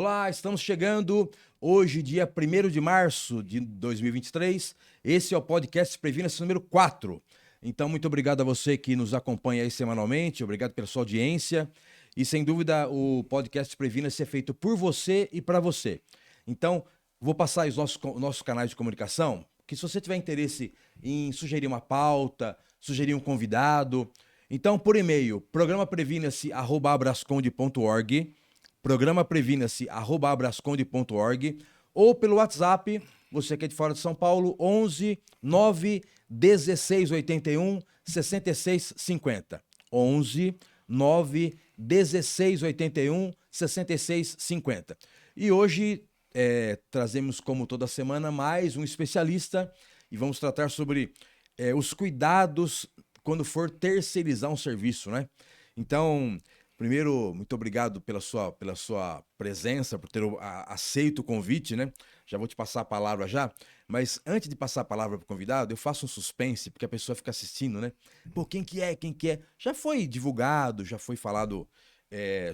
Olá, estamos chegando hoje, dia 1º de março de 2023. Esse é o podcast Previna-se número 4. Então, muito obrigado a você que nos acompanha aí semanalmente, obrigado pela sua audiência. E, sem dúvida, o podcast Previna-se é feito por você e para você. Então, vou passar os nossos canais de comunicação, que se você tiver interesse em sugerir uma pauta, sugerir um convidado, então, por e-mail, programaprevina-se@abrasconde.org, programaprevina-se@abrasconde.org, ou pelo WhatsApp, você que é de fora de São Paulo, 11 9 16 81 66 50. 11 9 16 81 66 50. E hoje trazemos, como toda semana, mais um especialista e vamos tratar sobre os cuidados quando for terceirizar um serviço, né? Então, primeiro, muito obrigado pela sua presença, por ter aceito o convite, né? Já vou te passar a palavra já, mas antes de passar a palavra para o convidado, eu faço um suspense, porque a pessoa fica assistindo, né? Pô, quem que é? Quem que é? Já foi divulgado, já foi falado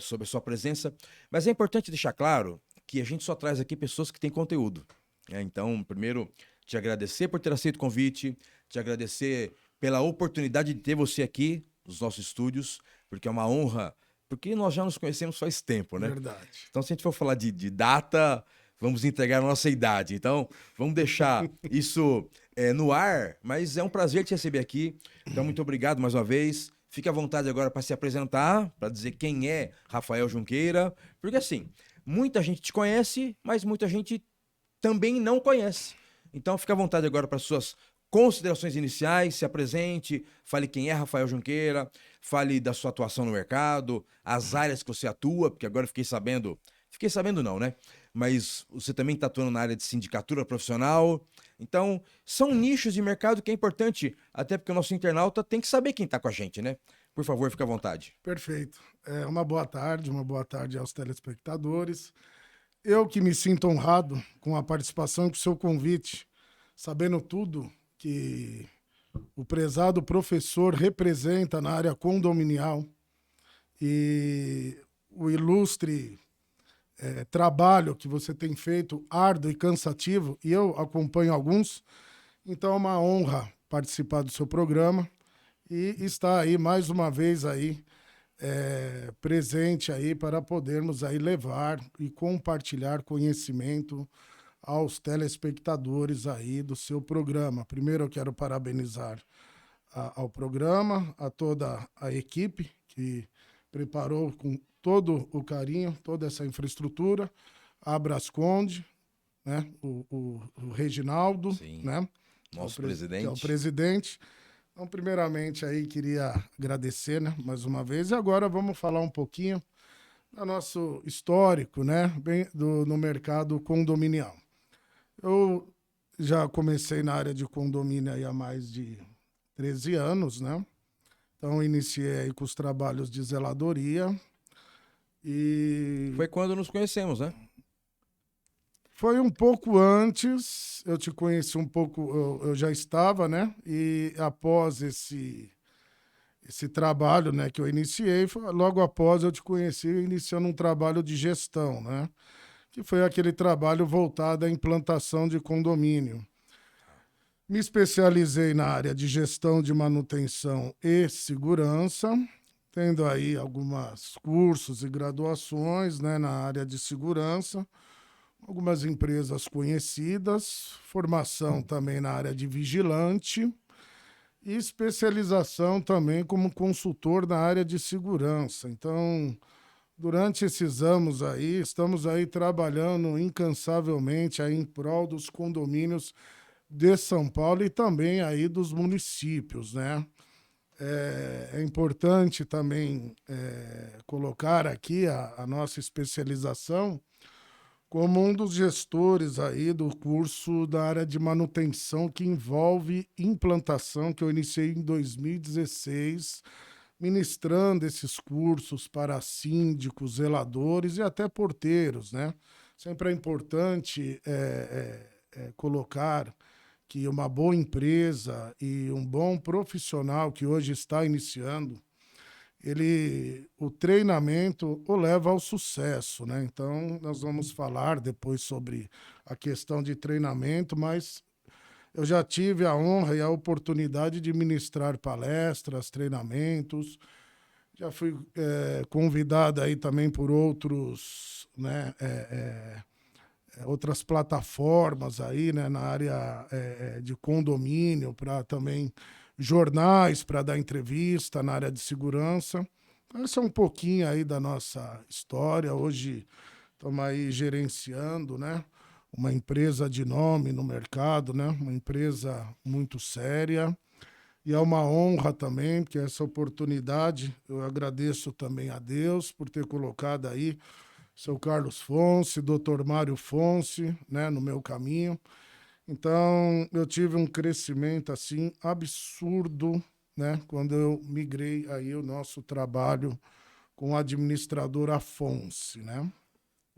sobre a sua presença, mas é importante deixar claro que a gente só traz aqui pessoas que têm conteúdo, né? Então, primeiro, te agradecer por ter aceito o convite, te agradecer pela oportunidade de ter você aqui nos nossos estúdios, porque é uma honra, porque nós já nos conhecemos faz tempo, né? Verdade. Então, se a gente for falar de data, vamos entregar a nossa idade. Então, vamos deixar isso no ar, mas é um prazer te receber aqui. Então, muito obrigado mais uma vez. Fique à vontade agora para se apresentar, para dizer quem é Rafael Junqueira, porque assim, muita gente te conhece, mas muita gente também não conhece. Então, fique à vontade agora para suas considerações iniciais, se apresente, fale quem é Rafael Junqueira, fale da sua atuação no mercado, as áreas que você atua, porque agora eu fiquei sabendo não, né? Mas você também está atuando na área de sindicatura profissional. Então, são nichos de mercado que é importante, até porque o nosso internauta tem que saber quem está com a gente, né? Por favor, fique à vontade. Perfeito. Uma boa tarde aos telespectadores. Eu que me sinto honrado com a participação e com o seu convite, sabendo tudo que o prezado professor representa na área condominial e o ilustre trabalho que você tem feito, árduo e cansativo, e eu acompanho alguns, então é uma honra participar do seu programa e estar aí mais uma vez aí presente aí para podermos aí levar e compartilhar conhecimento aos telespectadores aí do seu programa. Primeiro eu quero parabenizar ao programa, a toda a equipe que preparou com todo o carinho, toda essa infraestrutura, a Abrasconde, né? o Reginaldo, Sim. né? Nosso que é o presidente. presidente. Então, primeiramente, aí queria agradecer, né, mais uma vez. E agora vamos falar um pouquinho do nosso histórico, né, no mercado condominial. Eu já comecei na área de condomínio aí há mais de 13 anos, né? Então, iniciei aí com os trabalhos de zeladoria e Foi quando nos conhecemos, né? foi um pouco antes, eu te conheci um pouco, eu já estava, né? E após esse trabalho, né, que eu iniciei, logo após eu te conheci iniciando um trabalho de gestão, né? Que foi aquele trabalho voltado à implantação de condomínio. Me especializei na área de gestão de manutenção e segurança, tendo aí alguns cursos e graduações, né, na área de segurança, algumas empresas conhecidas, formação também na área de vigilante e especialização também como consultor na área de segurança. Então, durante esses anos aí, estamos aí trabalhando incansavelmente aí em prol dos condomínios de São Paulo e também aí dos municípios, né? É importante também colocar aqui a nossa especialização como um dos gestores aí do curso da área de manutenção que envolve implantação, que eu iniciei em 2016, ministrando esses cursos para síndicos, zeladores e até porteiros, né? Sempre é importante colocar que uma boa empresa e um bom profissional que hoje está iniciando, o treinamento o leva ao sucesso, né? Então, nós vamos falar depois sobre a questão de treinamento, mas eu já tive a honra e a oportunidade de ministrar palestras, treinamentos, já fui convidado aí também por outros, né, outras plataformas aí, né, na área de condomínio, para também jornais, para dar entrevista na área de segurança. Então, esse é um pouquinho aí da nossa história. Hoje estamos aí gerenciando, né, uma empresa de nome no mercado, né, uma empresa muito séria. E é uma honra também, porque essa oportunidade, eu agradeço também a Deus por ter colocado aí seu Carlos Fonse, doutor Mário Fonse, né, no meu caminho. Então, eu tive um crescimento, assim, absurdo, né, quando eu migrei aí o nosso trabalho com o administrador Afonso, né?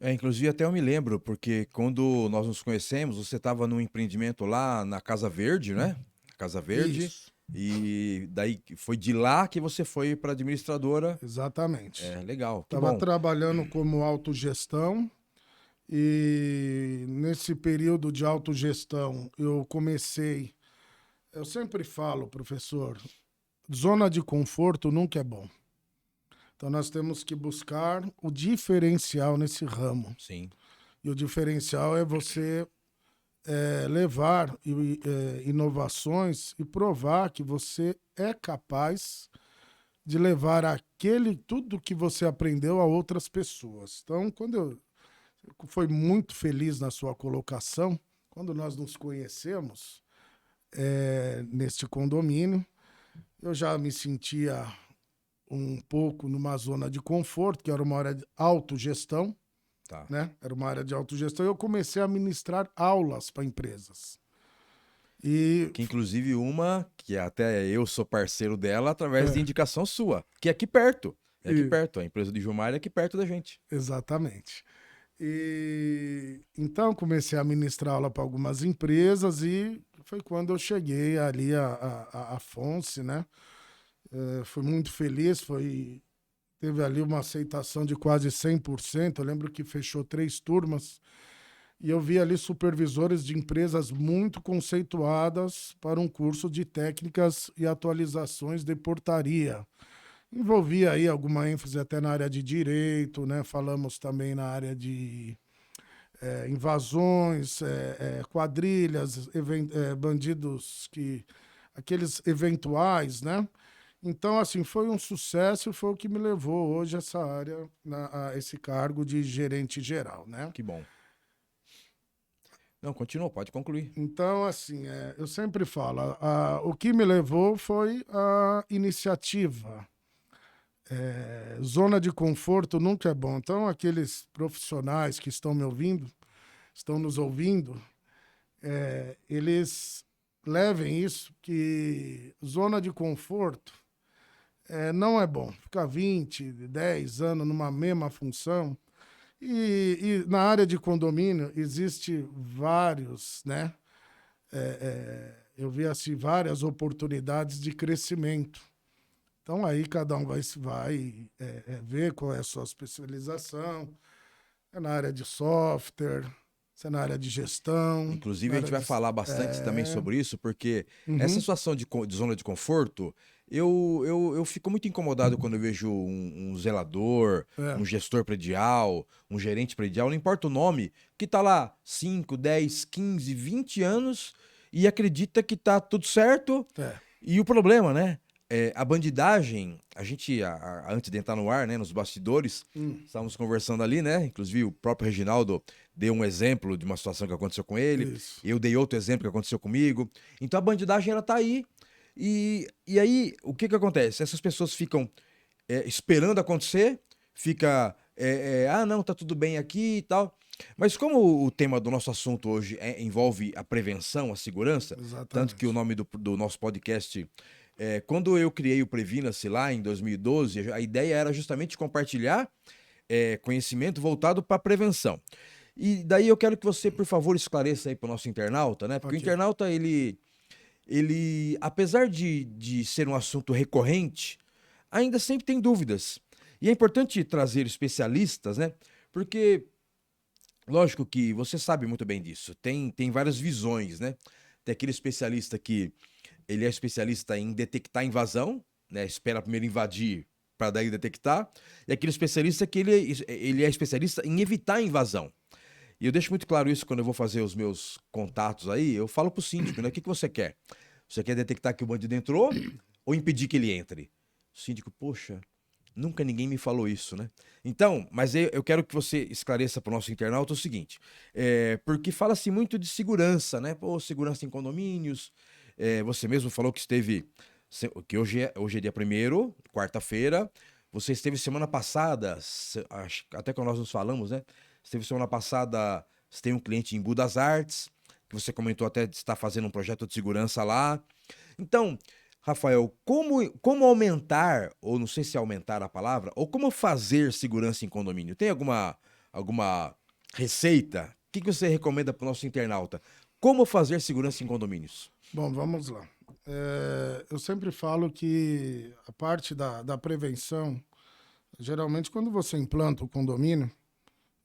Inclusive até eu me lembro, porque quando nós nos conhecemos, você estava num empreendimento lá na Casa Verde, né? Casa Verde. Isso, E daí foi de lá que você foi para administradora. exatamente. Legal, que Estava bom. trabalhando como autogestão e nesse período de autogestão eu comecei. Eu sempre falo, professor, zona de conforto nunca é bom. Então nós temos que buscar o diferencial nesse ramo. Sim. E o diferencial é você levar inovações e provar que você é capaz de levar tudo que você aprendeu a outras pessoas. Então, foi muito feliz na sua colocação, quando nós nos conhecemos neste condomínio, eu já me sentia um pouco numa zona de conforto, que era uma área de autogestão, Tá. né? Era uma área de autogestão, e eu comecei a ministrar aulas para empresas. E Que inclusive que até eu sou parceiro dela através de indicação sua, que é aqui perto. É aqui perto, a empresa de Gilmar é aqui perto da gente. exatamente. E então comecei a ministrar aula para algumas empresas e foi quando eu cheguei ali a Afonso, né? Fui muito feliz, teve ali uma aceitação de quase 100%. Eu lembro que fechou 3 turmas e eu vi ali supervisores de empresas muito conceituadas para um curso de técnicas e atualizações de portaria. Envolvia aí alguma ênfase até na área de direito, né? Falamos também na área de invasões, quadrilhas, bandidos aqueles eventuais, né? Então, assim, foi um sucesso e foi o que me levou hoje a essa área, a esse cargo de gerente geral, né? Que bom. Não, continua, pode concluir. Então, assim, eu sempre falo, o que me levou foi a iniciativa. Zona de conforto nunca é bom. Então, aqueles profissionais que estão me ouvindo, estão nos ouvindo, eles levem isso, que zona de conforto não é bom. Ficar 20, 10 anos numa mesma função. E na área de condomínio existe vários, né? Eu vi assim várias oportunidades de crescimento. Então aí cada um vai ver qual é a sua especialização. É na área de software, é na área de gestão. Inclusive, a gente vai falar bastante também sobre isso, porque essa situação de zona de conforto, eu fico muito incomodado quando eu vejo um zelador, um gestor predial, um gerente predial, não importa o nome, que tá lá 5, 10, 15, 20 anos e acredita que tá tudo certo. E o problema, né? A bandidagem, a gente, antes de entrar no ar, né, nos bastidores, estávamos conversando ali, né? Inclusive o próprio Reginaldo deu um exemplo de uma situação que aconteceu com ele. Isso. Eu dei outro exemplo que aconteceu comigo. Então a bandidagem, ela tá aí. E aí, o que acontece? Essas pessoas ficam esperando acontecer, não, tá tudo bem aqui e tal. Mas como o tema do nosso assunto hoje envolve a prevenção, a segurança, Exatamente. tanto que o nome do nosso podcast... quando eu criei o Previna-se lá em 2012, a ideia era justamente compartilhar conhecimento voltado para a prevenção. E daí eu quero que você, por favor, esclareça aí para o nosso internauta, né? Porque o internauta, ele apesar de ser um assunto recorrente, ainda sempre tem dúvidas. E é importante trazer especialistas, né? Porque, lógico que você sabe muito bem disso, tem várias visões, né? Tem aquele especialista que ele é especialista em detectar invasão, né? Espera primeiro invadir para daí detectar. E aquele especialista que ele é especialista em evitar a invasão. E eu deixo muito claro isso quando eu vou fazer os meus contatos aí. Eu falo pro síndico, né? O que que você quer? Você quer detectar que o bandido entrou ou impedir que ele entre? O síndico, poxa, nunca ninguém me falou isso, né? Então, mas eu quero que você esclareça para o nosso internauta o seguinte: porque fala-se muito de segurança, né? Pô, segurança em condomínios. Você mesmo falou que esteve, que hoje é dia 1º, quarta-feira. Você esteve semana passada, até quando nós nos falamos, né? Esteve semana passada, você tem um cliente em Budas Artes, que você comentou até de estar fazendo um projeto de segurança lá. Então, Rafael, como aumentar, ou não sei se aumentar a palavra, ou como fazer segurança em condomínio? Tem alguma receita? O que você recomenda para o nosso internauta? Como fazer segurança em condomínios? Bom, vamos lá. Eu sempre falo que a parte da prevenção, geralmente quando você implanta o condomínio,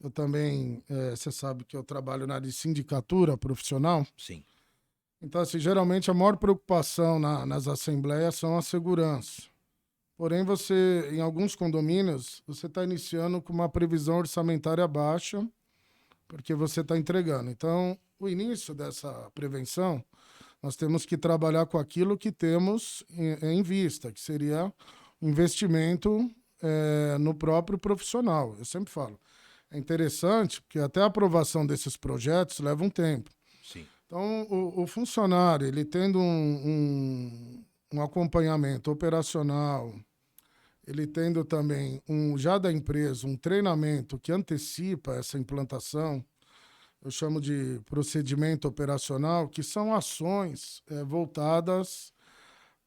eu também, você sabe que eu trabalho na área de sindicatura profissional, Sim. então, assim, geralmente a maior preocupação nas assembleias são a segurança. Porém, você, em alguns condomínios, você está iniciando com uma previsão orçamentária baixa, porque você está entregando. Então, o início dessa prevenção, nós temos que trabalhar com aquilo que temos em vista, que seria o investimento no próprio profissional. Eu sempre falo, é interessante, porque até a aprovação desses projetos leva um tempo. Sim. Então, o funcionário, ele tendo um acompanhamento operacional, ele tendo também, já da empresa, um treinamento que antecipa essa implantação, eu chamo de procedimento operacional, que são ações voltadas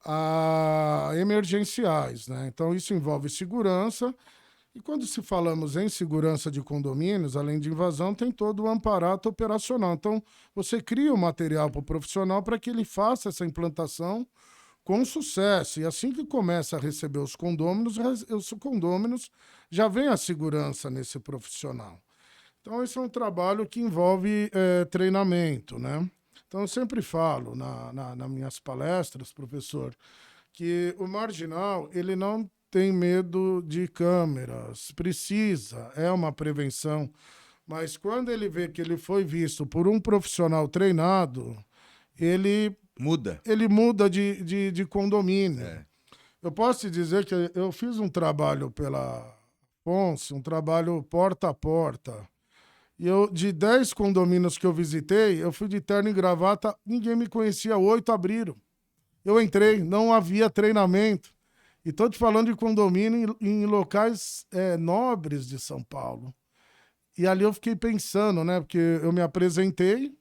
a emergenciais, né? Então, isso envolve segurança. E quando se falamos em segurança de condomínios, além de invasão, tem todo o amparato operacional. Então, você cria o material para o profissional para que ele faça essa implantação com sucesso. E assim que começa a receber os condôminos já vem a segurança nesse profissional. Então, esse é um trabalho que envolve treinamento, né? Então, eu sempre falo nas minhas palestras, professor, que o marginal, ele não tem medo de câmeras, precisa, é uma prevenção. Mas quando ele vê que ele foi visto por um profissional treinado, ele Muda. muda de condomínio. É. Eu posso te dizer que eu fiz um trabalho pela Ponce, um trabalho porta a porta. E eu, de 10 condomínios que eu visitei, eu fui de terno e gravata, ninguém me conhecia, 8 abriram. Eu entrei, não havia treinamento. E estou te falando de condomínio em locais nobres de São Paulo. E ali eu fiquei pensando, né? Porque eu me apresentei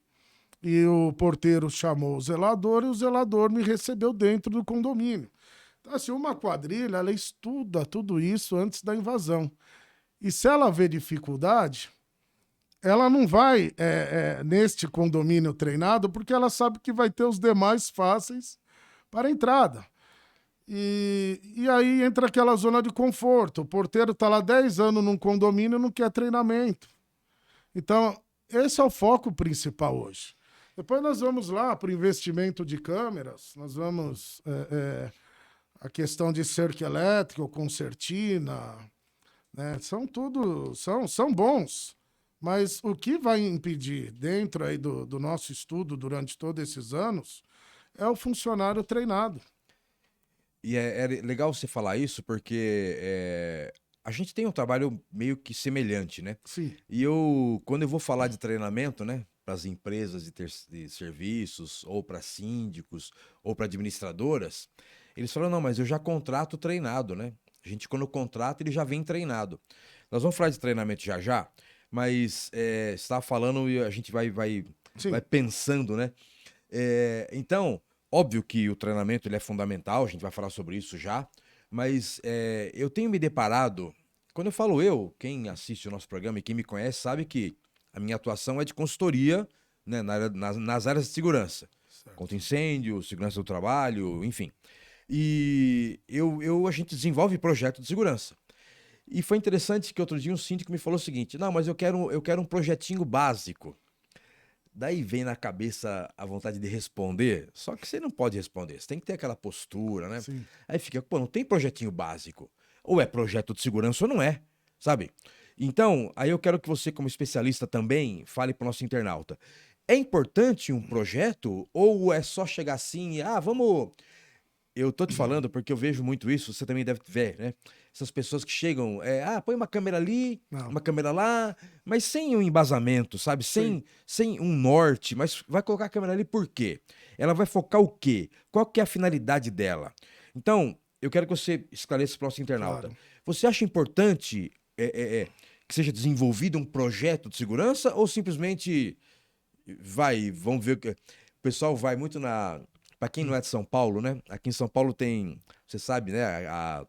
e o porteiro chamou o zelador e o zelador me recebeu dentro do condomínio. Então, assim, uma quadrilha, ela estuda tudo isso antes da invasão. E se ela vê dificuldade, ela não vai neste condomínio treinado, porque ela sabe que vai ter os demais fáceis para a entrada. E aí entra aquela zona de conforto. O porteiro está lá 10 anos num condomínio e não quer treinamento. Então, esse é o foco principal hoje. Depois nós vamos lá para o investimento de câmeras, nós vamos a questão de cerca elétrica ou concertina, né? São bons. Mas o que vai impedir, dentro aí do nosso estudo durante todos esses anos, é o funcionário treinado. E é legal você falar isso porque a gente tem um trabalho meio que semelhante, né? Sim. E quando eu vou falar de treinamento, né, para as empresas de serviços, ou para síndicos, ou para administradoras, eles falam: não, mas eu já contrato treinado, né? A gente, quando contrata, ele já vem treinado. Nós vamos falar de treinamento já já, mas você estava falando e a gente vai Sim. pensando, né? Então, óbvio que o treinamento ele é fundamental, a gente vai falar sobre isso já, mas eu tenho me deparado, quando eu falo quem assiste o nosso programa e quem me conhece sabe que a minha atuação é de consultoria, né, nas áreas de segurança, Certo. contra incêndio, segurança do trabalho, enfim. E a gente desenvolve projeto de segurança. E foi interessante que outro dia um síndico me falou o seguinte: não, mas eu quero um projetinho básico. Daí vem na cabeça a vontade de responder, só que você não pode responder, você tem que ter aquela postura, né? Sim. Aí fica, pô, não tem projetinho básico. Ou é projeto de segurança ou não é, sabe? Então, aí eu quero que você, como especialista também, fale para o nosso internauta. É importante um projeto ou é só chegar assim, vamos. Eu tô te falando porque eu vejo muito isso, você também deve ver, né? Essas pessoas que chegam, põe uma câmera ali, Não. uma câmera lá, mas sem um embasamento, sabe? Sim. Sem um norte, mas vai colocar a câmera ali por quê? Ela vai focar o quê? Qual que é a finalidade dela? Então, eu quero que você esclareça para o nosso internauta. Claro. Você acha importante que seja desenvolvido um projeto de segurança ou simplesmente vamos ver o que... O pessoal vai muito na... Para quem não é de São Paulo, né? Aqui em São Paulo tem, você sabe, né? A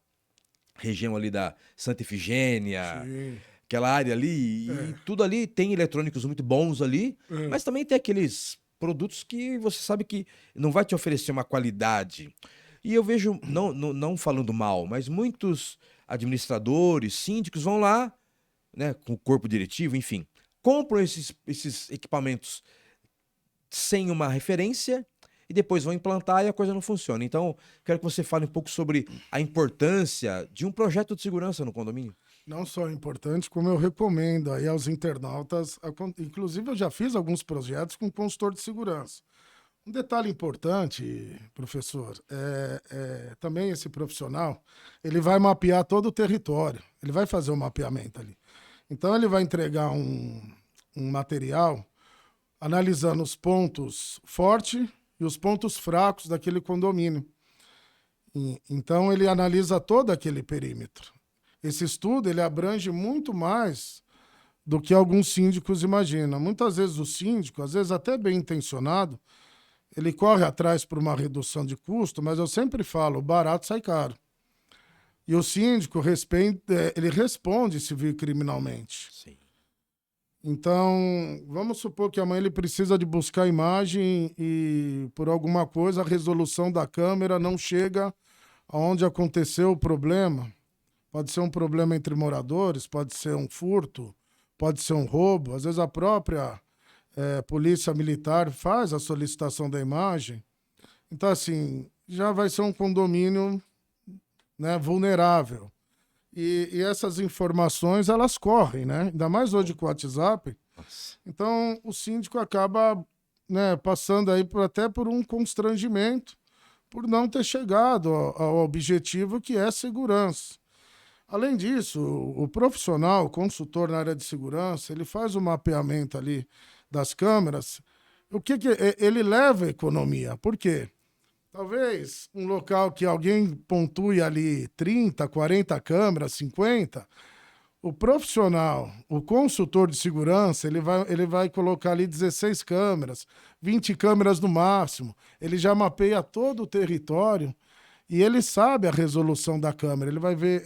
região ali da Santa Efigênia, Sim. aquela área ali, e tudo ali tem eletrônicos muito bons ali, mas também tem aqueles produtos que você sabe que não vai te oferecer uma qualidade. E eu vejo, não falando mal, mas muitos administradores, síndicos vão lá, né, com o corpo diretivo, enfim, compram esses equipamentos sem uma referência e depois vão implantar e a coisa não funciona. Então, quero que você fale um pouco sobre a importância de um projeto de segurança no condomínio. Não só é importante, como eu recomendo aí aos internautas. Inclusive, eu já fiz alguns projetos com consultor de segurança. Um detalhe importante, professor, também esse profissional, ele vai mapear todo o território. Ele vai fazer um mapeamento ali. Então, ele vai entregar um material analisando os pontos fortes e os pontos fracos daquele condomínio. Então, ele analisa todo aquele perímetro. Esse estudo ele abrange muito mais do que alguns síndicos imaginam. Muitas vezes o síndico, às vezes até bem intencionado, ele corre atrás por uma redução de custo, mas eu sempre falo, o barato sai caro. E o síndico ele responde se vir criminalmente. Sim. Então, vamos supor que amanhã ele precisa de buscar a imagem e, por alguma coisa, a resolução da câmera não chega aonde aconteceu o problema. Pode ser um problema entre moradores, pode ser um furto, pode ser um roubo. Às vezes a própria polícia militar faz a solicitação da imagem. Então, assim, já vai ser um condomínio, né, vulnerável. E essas informações, elas correm, né? Ainda mais hoje com o WhatsApp. Nossa. Então, o síndico acaba, né, passando aí até por um constrangimento por não ter chegado ao objetivo que é segurança. Além disso, o profissional, o consultor na área de segurança, ele faz o mapeamento ali das câmeras. O que ele leva a economia? Por quê? Talvez um local que alguém pontue ali 30, 40 câmeras, 50, o profissional, o consultor de segurança, ele vai colocar ali 16 câmeras, 20 câmeras no máximo. Ele já mapeia todo o território e ele sabe a resolução da câmera.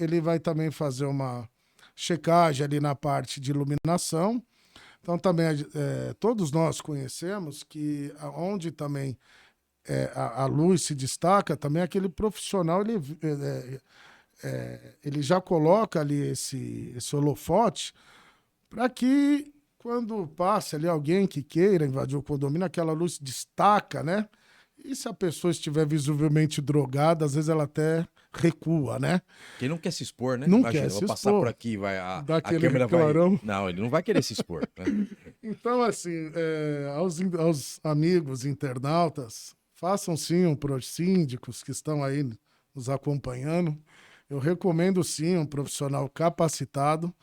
Ele vai também fazer uma checagem ali na parte de iluminação. Então, também todos nós conhecemos que onde também a luz se destaca, também aquele profissional, ele já coloca ali esse holofote para que, quando passe ali alguém que queira invadir o condomínio, aquela luz destaca, né? E se a pessoa estiver visivelmente drogada, às vezes ela até recua, né? Quem não quer se expor, né? Não Imagina, quer eu se vou passar expor. por aqui, a Daquele câmera clarão. vai... Não, ele não vai querer se expor, né? Então, assim, aos amigos internautas, façam sim síndicos que estão aí nos acompanhando. Eu recomendo sim um profissional capacitado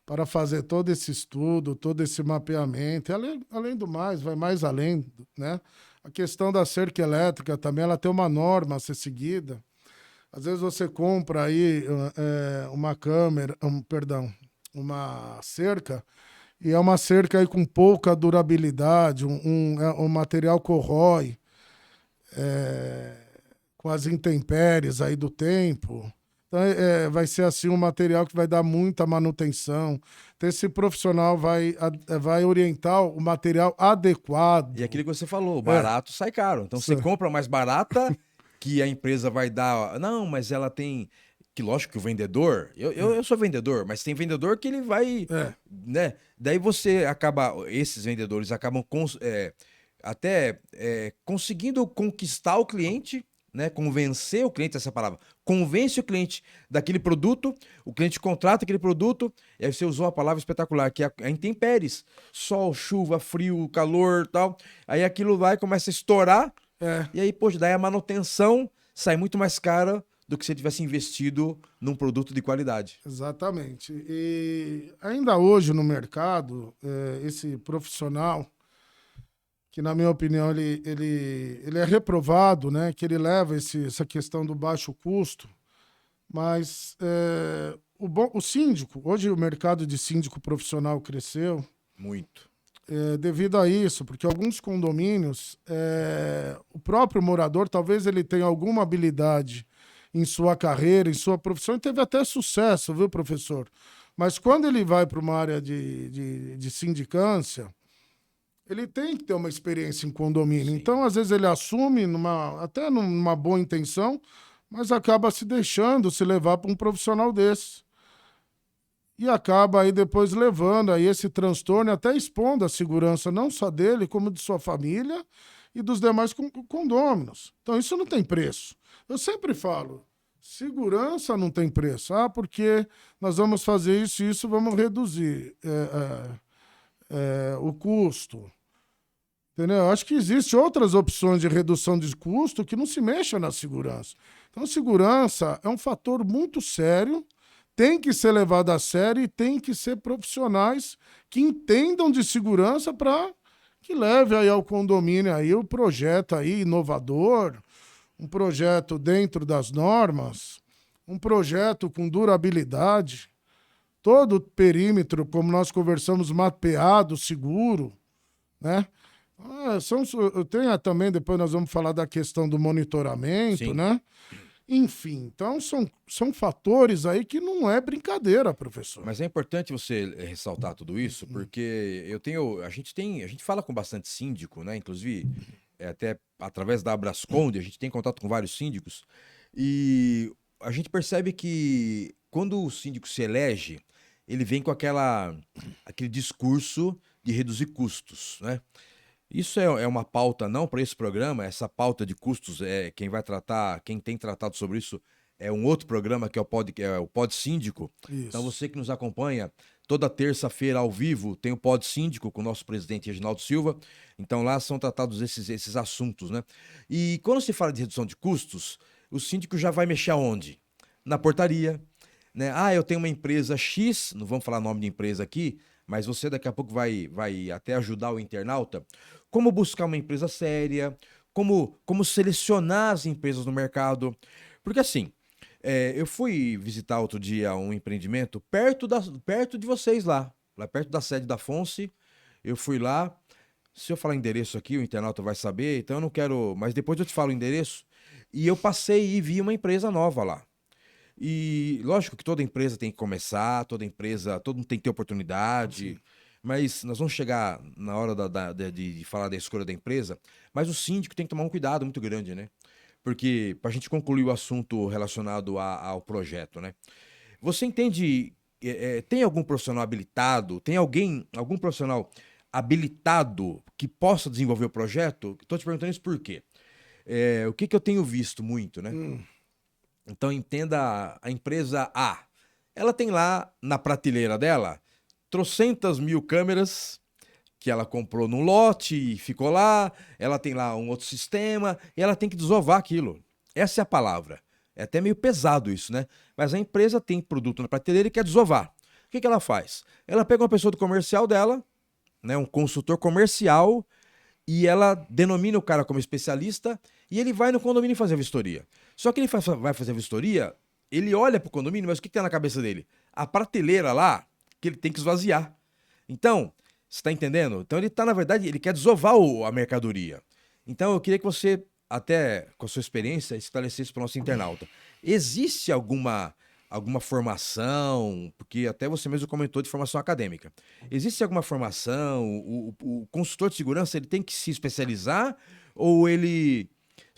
para fazer todo esse estudo, todo esse mapeamento. E além do mais, vai mais além, né? A questão da cerca elétrica também, ela tem uma norma a ser seguida. Às vezes você compra aí uma câmera, uma cerca, e é uma cerca aí com pouca durabilidade, um material corrói, com as intempéries aí do tempo. Então, vai ser assim um material que vai dar muita manutenção. Então, esse profissional vai orientar o material adequado. E aquilo que você falou, o barato sai caro. Então você compra mais barata que a empresa vai dar. Não, mas ela tem. Que lógico que o vendedor. Eu sou vendedor, mas tem vendedor que ele vai. É, Né? Daí você acaba. Esses vendedores acabam conseguindo conquistar o cliente, né? Convencer o cliente, essa palavra. Convence o cliente daquele produto, o cliente contrata aquele produto, e aí você usou a palavra espetacular, que é a intempéries. Sol, chuva, frio, calor tal. Aí aquilo vai e começa a estourar. é, E aí, poxa, daí a manutenção sai muito mais cara do que se tivesse investido num produto de qualidade. exatamente. E ainda hoje no mercado, esse profissional, que na minha opinião ele é reprovado, né? Que ele leva essa questão do baixo custo, mas o síndico, hoje o mercado de síndico profissional cresceu Muito. devido a isso, porque alguns condomínios, o próprio morador, talvez ele tenha alguma habilidade em sua carreira, em sua profissão, e teve até sucesso, viu, professor? Mas quando ele vai para uma área de sindicância, ele tem que ter uma experiência em condomínio. Sim. Então, às vezes, ele assume até numa boa intenção, mas acaba se deixando se levar para um profissional desse. E acaba aí depois levando aí esse transtorno, até expondo a segurança não só dele, como de sua família e dos demais condôminos. Então, isso não tem preço. Eu sempre falo, segurança não tem preço. Ah, porque nós vamos fazer isso e isso, vamos reduzir o custo. Entendeu? Eu acho que existem outras opções de redução de custo que não se mexa na segurança. Então, segurança é um fator muito sério, tem que ser levado a sério e tem que ser profissionais que entendam de segurança para que leve aí ao condomínio aí o projeto aí inovador, um projeto dentro das normas, um projeto com durabilidade, todo o perímetro, como nós conversamos, mapeado, seguro, né? Tem também, depois nós vamos falar da questão do monitoramento, Sim. né? Enfim, então são fatores aí que não é brincadeira, professor. Mas é importante você ressaltar tudo isso, porque a gente fala com bastante síndico, né? Inclusive, até através da Abrasconde, a gente tem contato com vários síndicos, e a gente percebe que quando o síndico se elege, ele vem com aquele discurso de reduzir custos, né? Isso é uma pauta não para esse programa, essa pauta de custos quem tem tratado sobre isso é um outro programa que é o Pod Síndico. Então Isso. você que nos acompanha, toda terça-feira ao vivo tem o Pod Síndico com o nosso presidente Reginaldo Silva. Então lá são tratados esses assuntos, né? E quando se fala de redução de custos, o síndico já vai mexer aonde? Na portaria, né? Ah, eu tenho uma empresa X, não vamos falar nome de empresa aqui, mas você daqui a pouco vai até ajudar o internauta. Como buscar uma empresa séria, como selecionar as empresas no mercado. Porque assim, eu fui visitar outro dia um empreendimento perto de vocês lá perto da sede da Fonse. Eu fui lá. Se eu falar endereço aqui, o internauta vai saber, então eu não quero. Mas depois eu te falo o endereço. E eu passei e vi uma empresa nova lá. E lógico que toda empresa tem que começar, todo mundo tem que ter oportunidade, mas nós vamos chegar na hora de falar da escolha da empresa, mas o síndico tem que tomar um cuidado muito grande, né? Porque, para a gente concluir o assunto relacionado ao projeto, né? Você entende, tem algum profissional habilitado, tem algum profissional habilitado que possa desenvolver o projeto? Estou te perguntando isso por quê? O que eu tenho visto muito, né? Então entenda a empresa A. Ela tem lá na prateleira dela trocentas mil câmeras que ela comprou num lote e ficou lá. Ela tem lá um outro sistema e ela tem que desovar aquilo. Essa é a palavra. É até meio pesado isso, né? Mas a empresa tem produto na prateleira e quer desovar. O que ela faz? Ela pega uma pessoa do comercial dela, né, um consultor comercial, e ela denomina o cara como especialista e ele vai no condomínio fazer a vistoria. Só que ele vai fazer a vistoria, ele olha pro condomínio, mas o que tem na cabeça dele? A prateleira lá, que ele tem que esvaziar. Então, você tá entendendo? Então ele tá, na verdade, ele quer desovar a mercadoria. Então eu queria que você, até com a sua experiência, esclarecesse para o nosso internauta. Existe alguma formação, porque até você mesmo comentou de formação acadêmica. Existe alguma formação? O consultor de segurança ele tem que se especializar ou ele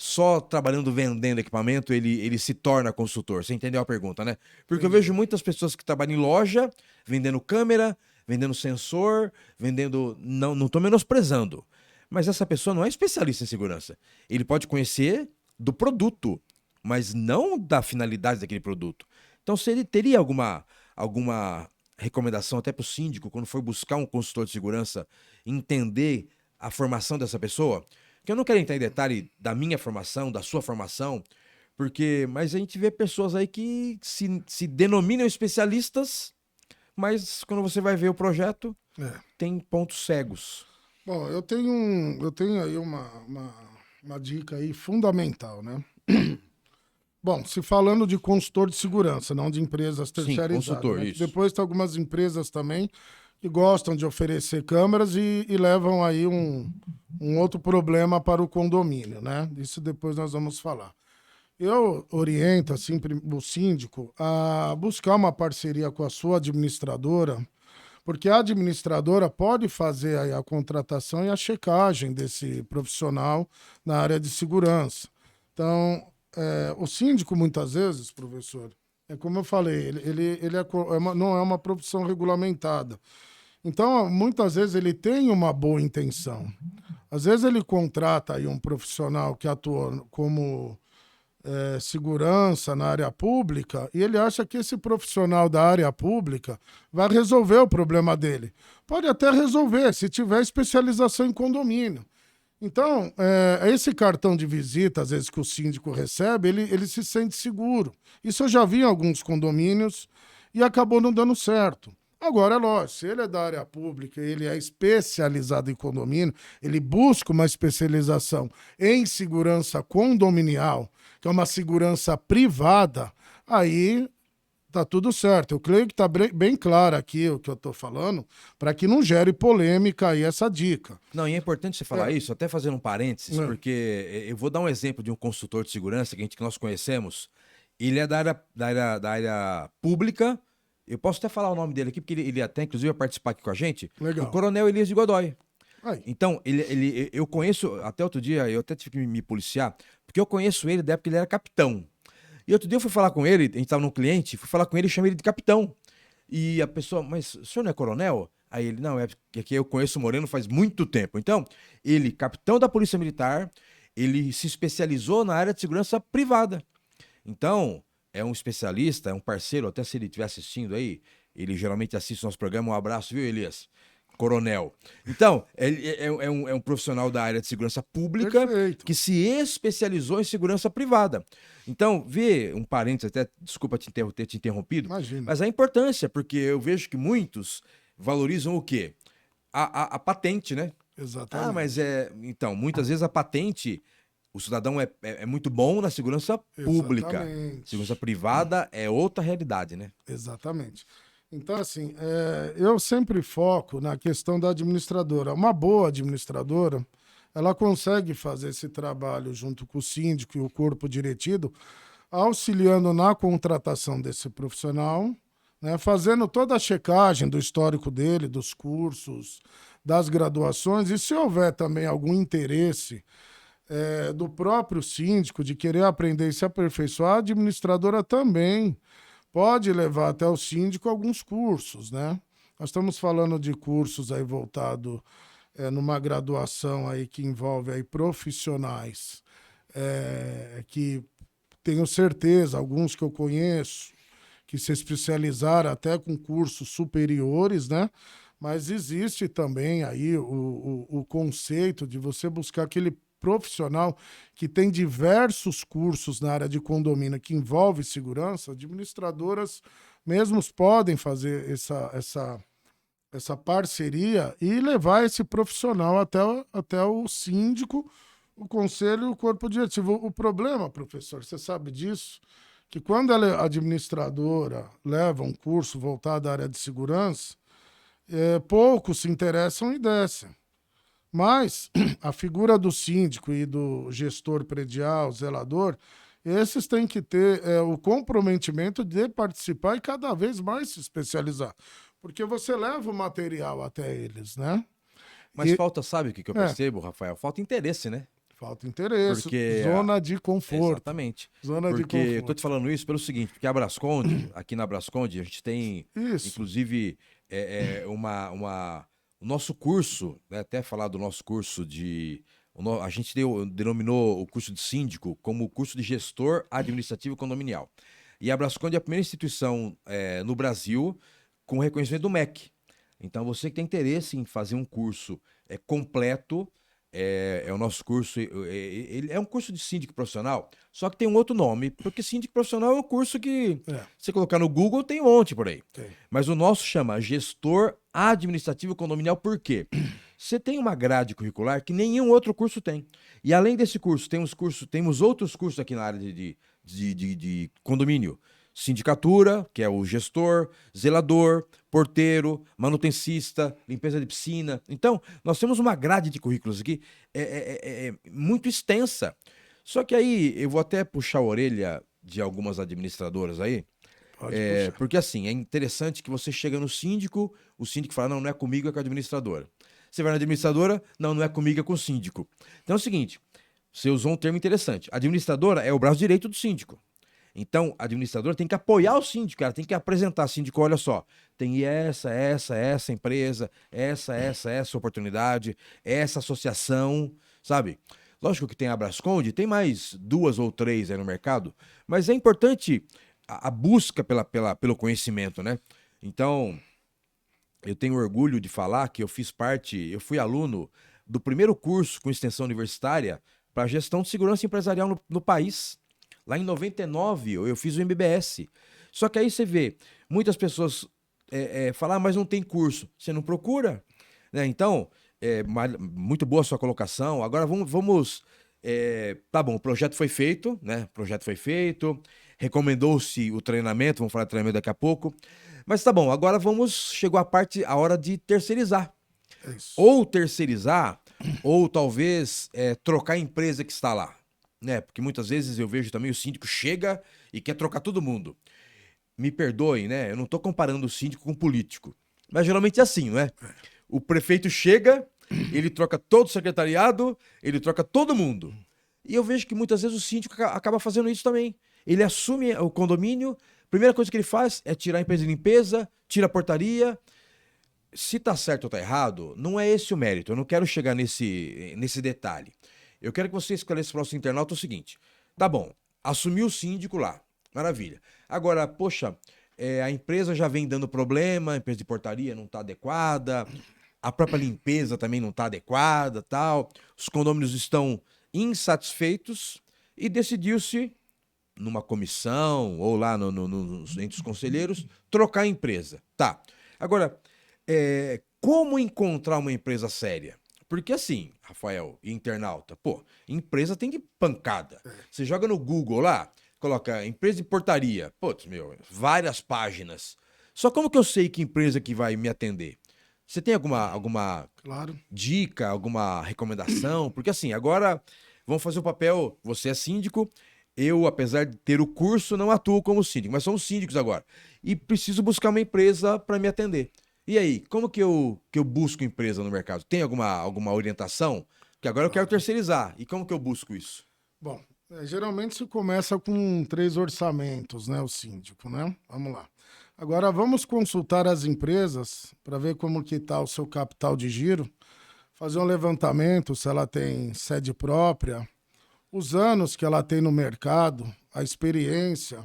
só trabalhando, vendendo equipamento, ele se torna consultor? Você entendeu a pergunta, né? Porque eu vejo muitas pessoas que trabalham em loja, vendendo câmera, vendendo sensor, vendendo... Não estou menosprezando. Mas essa pessoa não é especialista em segurança. Ele pode conhecer do produto, mas não da finalidade daquele produto. Então, se ele teria alguma recomendação até para o síndico, quando for buscar um consultor de segurança, entender a formação dessa pessoa, que eu não quero entrar em detalhe da minha formação, da sua formação, mas a gente vê pessoas aí que se denominam especialistas, mas quando você vai ver o projeto, tem pontos cegos. Bom, eu tenho aí uma dica aí fundamental, né? Bom, se falando de consultor de segurança, não de empresas terceirizadas. Sim, consultor, né? isso. Depois tem algumas empresas também que gostam de oferecer câmeras e levam aí um outro problema para o condomínio, né? Isso depois nós vamos falar. Eu oriento, assim, o síndico a buscar uma parceria com a sua administradora, porque a administradora pode fazer aí a contratação e a checagem desse profissional na área de segurança. Então, o síndico, muitas vezes, professor, é como eu falei, não é uma profissão regulamentada. Então, muitas vezes, ele tem uma boa intenção. Às vezes, ele contrata aí um profissional que atua como segurança na área pública e ele acha que esse profissional da área pública vai resolver o problema dele. Pode até resolver, se tiver especialização em condomínio. Então, esse cartão de visita, às vezes, que o síndico recebe, ele se sente seguro. Isso eu já vi em alguns condomínios e acabou não dando certo. Agora, é lógico, se ele é da área pública e ele é especializado em condomínio, ele busca uma especialização em segurança condominial, que é uma segurança privada, aí tá tudo certo. Eu creio que tá bem claro aqui o que eu tô falando, para que não gere polêmica aí essa dica. Não, e é importante você falar isso, até fazendo um parênteses, porque eu vou dar um exemplo de um consultor de segurança que nós conhecemos. Ele é da área pública. Eu posso até falar o nome dele aqui, porque ele até, inclusive, vai participar aqui com a gente. Legal. O Coronel Elias de Godoy. Aí. Então, eu conheço, até outro dia, eu até tive que me policiar, porque eu conheço ele da época que ele era capitão. E outro dia eu fui falar com ele, a gente estava num cliente, fui falar com ele e chamei ele de capitão. E a pessoa, mas o senhor não é coronel? Aí ele, não, é porque eu conheço o Moreno faz muito tempo. Então, ele, capitão da Polícia Militar, ele se especializou na área de segurança privada. Então, é um especialista, é um parceiro, até se ele estiver assistindo aí, ele geralmente assiste nosso programa. Um abraço, viu, Elias? Coronel. Então, é um profissional da área de segurança pública. Perfeito. Que se especializou em segurança privada. Então, vê um parênteses, até desculpa ter te interrompido, imagina, mas a importância, porque eu vejo que muitos valorizam o quê? A patente, né? Exatamente. Ah, mas então, muitas vezes a patente, o cidadão é muito bom na segurança pública. Exatamente. Segurança privada é outra realidade, né? Exatamente. Então, assim, eu sempre foco na questão da administradora. Uma boa administradora, ela consegue fazer esse trabalho junto com o síndico e o corpo diretivo, auxiliando na contratação desse profissional, né, fazendo toda a checagem do histórico dele, dos cursos, das graduações, e se houver também algum interesse do próprio síndico de querer aprender e se aperfeiçoar, a administradora também pode levar até o síndico alguns cursos, né? Nós estamos falando de cursos aí voltado numa graduação aí que envolve aí profissionais que tenho certeza, alguns que eu conheço, que se especializaram até com cursos superiores, né? Mas existe também aí o conceito de você buscar aquele profissional que tem diversos cursos na área de condomínio que envolve segurança. Administradoras mesmos podem fazer essa parceria e levar esse profissional até o síndico, o conselho e o corpo diretivo. O problema, professor, você sabe disso, que quando ela é administradora, leva um curso voltado à área de segurança, poucos se interessam e descem. Mas a figura do síndico e do gestor predial, zelador, esses têm que ter o comprometimento de participar e cada vez mais se especializar. Porque você leva o material até eles, né? Mas falta, sabe o que eu percebo, Rafael? Falta interesse, né? Falta interesse, Porque zona de conforto. Exatamente. Zona de Porque eu tô conforto. te falando isso pelo seguinte, porque a Brasconde, aqui na Brasconde, a gente tem, Isso. inclusive, o nosso curso, né, até falar do nosso curso a gente denominou o curso de síndico como o curso de gestor administrativo condominial. E a Brasconde é a primeira instituição no Brasil com reconhecimento do MEC. Então, você que tem interesse em fazer um curso completo, é o nosso curso, ele é um curso de síndico profissional, só que tem um outro nome, porque síndico profissional é um curso que você colocar no Google tem um monte por aí. Mas o nosso chama gestor administrativo condominial, por quê? Você tem uma grade curricular que nenhum outro curso tem. E além desse curso, temos outros cursos aqui na área de condomínio. Sindicatura, que é o gestor, zelador, porteiro, manutencista, limpeza de piscina. Então, nós temos uma grade de currículos aqui muito extensa. Só que aí eu vou até puxar a orelha de algumas administradoras aí. Pode puxar. Porque assim, é interessante que você chega no síndico, o síndico fala, não é comigo, é com a administradora. Você vai na administradora, não é comigo, é com o síndico. Então é o seguinte, você usou um termo interessante. A administradora é o braço direito do síndico. Então, a administradora tem que apoiar o síndico, ela tem que apresentar, síndico, olha só, tem essa empresa, essa oportunidade, essa associação, sabe? Lógico que tem a Brasconde, tem mais 2 ou 3 aí no mercado, mas é importante a busca pelo conhecimento, né? Então, eu tenho orgulho de falar que eu fui aluno do primeiro curso com extensão universitária para gestão de segurança empresarial no país. Lá em 99, eu fiz o MBS. Só que aí você vê, muitas pessoas falam, mas não tem curso. Você não procura. Né? Então, muito boa a sua colocação. Agora vamos tá bom, o projeto foi feito, né? O projeto foi feito, recomendou-se o treinamento, vamos falar de treinamento daqui a pouco. Mas tá bom, agora chegou a hora de terceirizar. Ou terceirizar, ou talvez trocar a empresa que está lá. Né? Porque muitas vezes eu vejo também o síndico chega e quer trocar todo mundo. Me perdoem, né? Eu não estou comparando o síndico com o político. Mas geralmente é assim, não é? O prefeito chega, ele troca todo o secretariado, ele troca todo mundo. E eu vejo que muitas vezes o síndico acaba fazendo isso também. Ele assume o condomínio, a primeira coisa que ele faz é tirar a empresa de limpeza, tira a portaria. Se tá certo ou tá errado, não é esse o mérito. Eu não quero chegar nesse detalhe. Eu quero que você esclareça para o nosso internauta o seguinte. Tá bom, assumiu o síndico lá. Maravilha. Agora, poxa, a empresa já vem dando problema, a empresa de portaria não está adequada, a própria limpeza também não está adequada, tal. Os condôminos estão insatisfeitos e decidiu-se, numa comissão ou lá entre os conselheiros, trocar a empresa. Tá. Agora, como encontrar uma empresa séria? Porque assim, Rafael, internauta, empresa tem de pancada. Você joga no Google lá, coloca empresa de portaria, várias páginas. Só como que eu sei que empresa que vai me atender? Você tem alguma dica, alguma recomendação? Porque assim, agora vamos fazer o papel, você é síndico, eu, apesar de ter o curso, não atuo como síndico, mas somos síndicos agora. E preciso buscar uma empresa para me atender. E aí, como que eu busco empresa no mercado? Tem alguma orientação? Porque agora eu quero terceirizar. E como que eu busco isso? Bom, geralmente se começa com 3 orçamentos, né, o síndico, né? Vamos lá. Agora vamos consultar as empresas para ver como que está o seu capital de giro, fazer um levantamento se ela tem sede própria, os anos que ela tem no mercado, a experiência,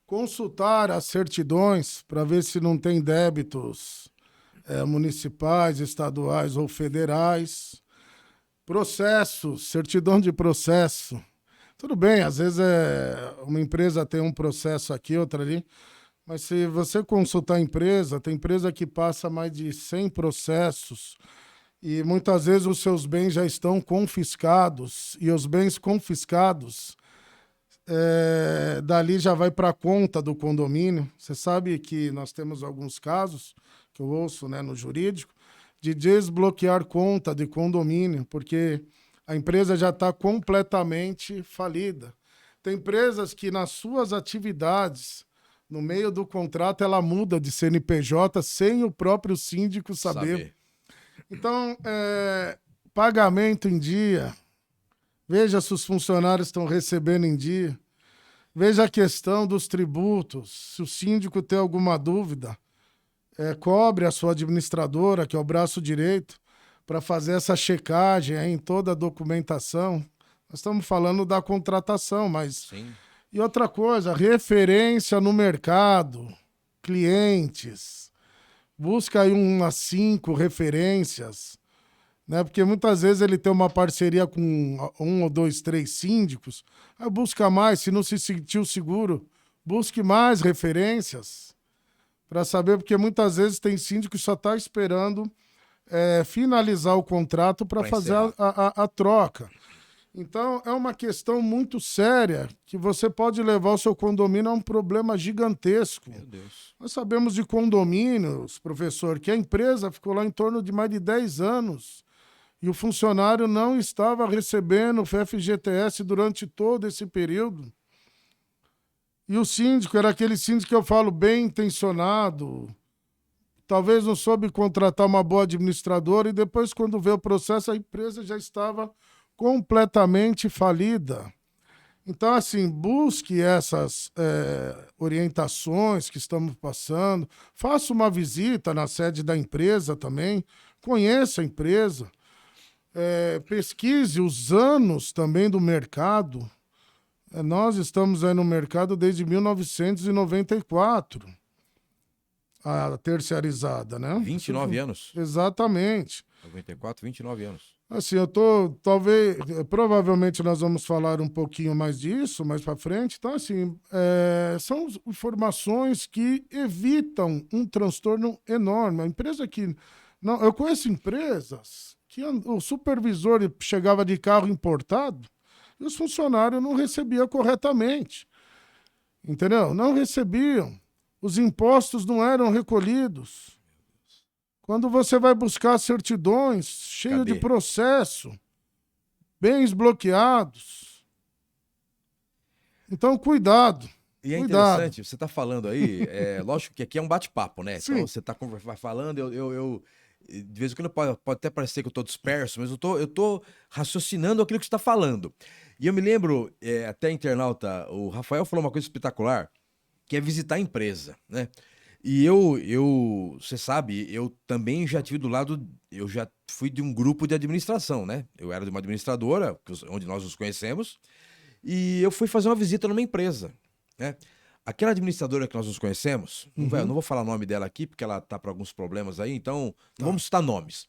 consultar as certidões para ver se não tem débitos municipais, estaduais ou federais, processos, certidão de processo. Tudo bem, às vezes uma empresa tem um processo aqui, outra ali, mas se você consultar a empresa, tem empresa que passa mais de 100 processos e muitas vezes os seus bens já estão confiscados e os bens confiscados dali já vai para a conta do condomínio. Você sabe que nós temos alguns casos, que eu ouço, né, no jurídico, de desbloquear conta de condomínio, porque a empresa já está completamente falida. Tem empresas que nas suas atividades, no meio do contrato, ela muda de CNPJ sem o próprio síndico saber. Então, pagamento em dia, Veja se os funcionários estão recebendo em dia. Veja a questão dos tributos. Se o síndico tem alguma dúvida, cobre a sua administradora, que é o braço direito, para fazer essa checagem aí em toda a documentação. Nós estamos falando da contratação, mas... Sim. E outra coisa, referência no mercado, clientes. Busca aí umas 5 referências, né? Porque muitas vezes ele tem uma parceria com 1 ou 2, 3 síndicos. Aí busca mais, se não se sentiu seguro, busque mais referências para saber, porque muitas vezes tem síndico que só está esperando finalizar o contrato para fazer a troca. Então, é uma questão muito séria que você pode levar o seu condomínio a um problema gigantesco. Meu Deus. Nós sabemos de condomínios, professor, que a empresa ficou lá em torno de mais de 10 anos e o funcionário não estava recebendo o FGTS durante todo esse período. E o síndico era aquele síndico que eu falo bem intencionado, talvez não soube contratar uma boa administradora e depois, quando veio o processo, a empresa já estava completamente falida. Então, assim, busque essas orientações que estamos passando, faça uma visita na sede da empresa também, conheça a empresa, pesquise os anos também do mercado. Nós estamos aí no mercado desde 1994, a terceirizada, né? 29 anos. Exatamente. 94, 29 anos. Assim, provavelmente nós vamos falar um pouquinho mais disso mais para frente. Então, assim, são informações que evitam um transtorno enorme. A empresa que... Não, eu conheço empresas que o supervisor chegava de carro importado e os funcionários não recebiam corretamente. Entendeu? Não recebiam. Os impostos não eram recolhidos. Quando você vai buscar certidões, cheio de processo, bens bloqueados. Então, cuidado. E é cuidado. interessante, você está falando aí, lógico que aqui é um bate-papo, né? Sim. Então você vai falando, eu de vez em quando pode até parecer que eu estou disperso, mas eu tô raciocinando aquilo que você está falando. E eu me lembro, até internauta, o Rafael falou uma coisa espetacular, que é visitar a empresa, né? E você sabe, eu também já tive do lado, eu já fui de um grupo de administração, né? Eu era de uma administradora, onde nós nos conhecemos, e eu fui fazer uma visita numa empresa, né? Aquela administradora que nós nos conhecemos, não vou falar o nome dela aqui, porque ela tá para alguns problemas aí, então não vamos citar nomes.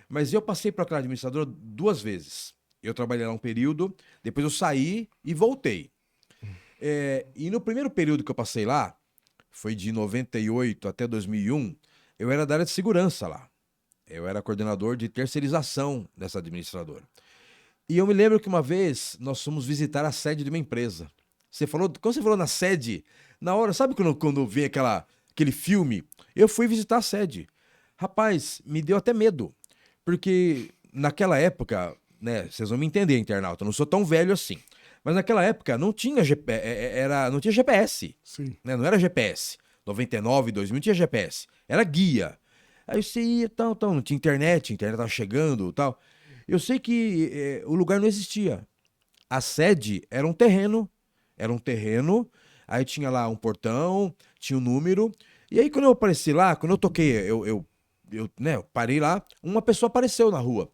Mas eu passei por aquela administradora 2 vezes. Eu trabalhei lá um período, depois eu saí e voltei. E no primeiro período que eu passei lá, foi de 98 até 2001, eu era da área de segurança lá. Eu era coordenador de terceirização dessa administradora. E eu me lembro que uma vez nós fomos visitar a sede de uma empresa. Quando você falou na sede, na hora, sabe quando vem aquele filme? Eu fui visitar a sede. Rapaz, me deu até medo. Porque naquela época, né, vocês vão me entender, internauta, eu não sou tão velho assim. Mas naquela época não tinha não tinha GPS. Sim. Né? Não era GPS. 99, 2000 não tinha GPS. Era guia. Aí você ia, tal, não tinha internet, a internet tava chegando, tal. Eu sei que o lugar não existia. A sede era um terreno, aí tinha lá um portão, tinha um número. E aí quando eu apareci lá, quando eu toquei, eu parei lá, uma pessoa apareceu na rua.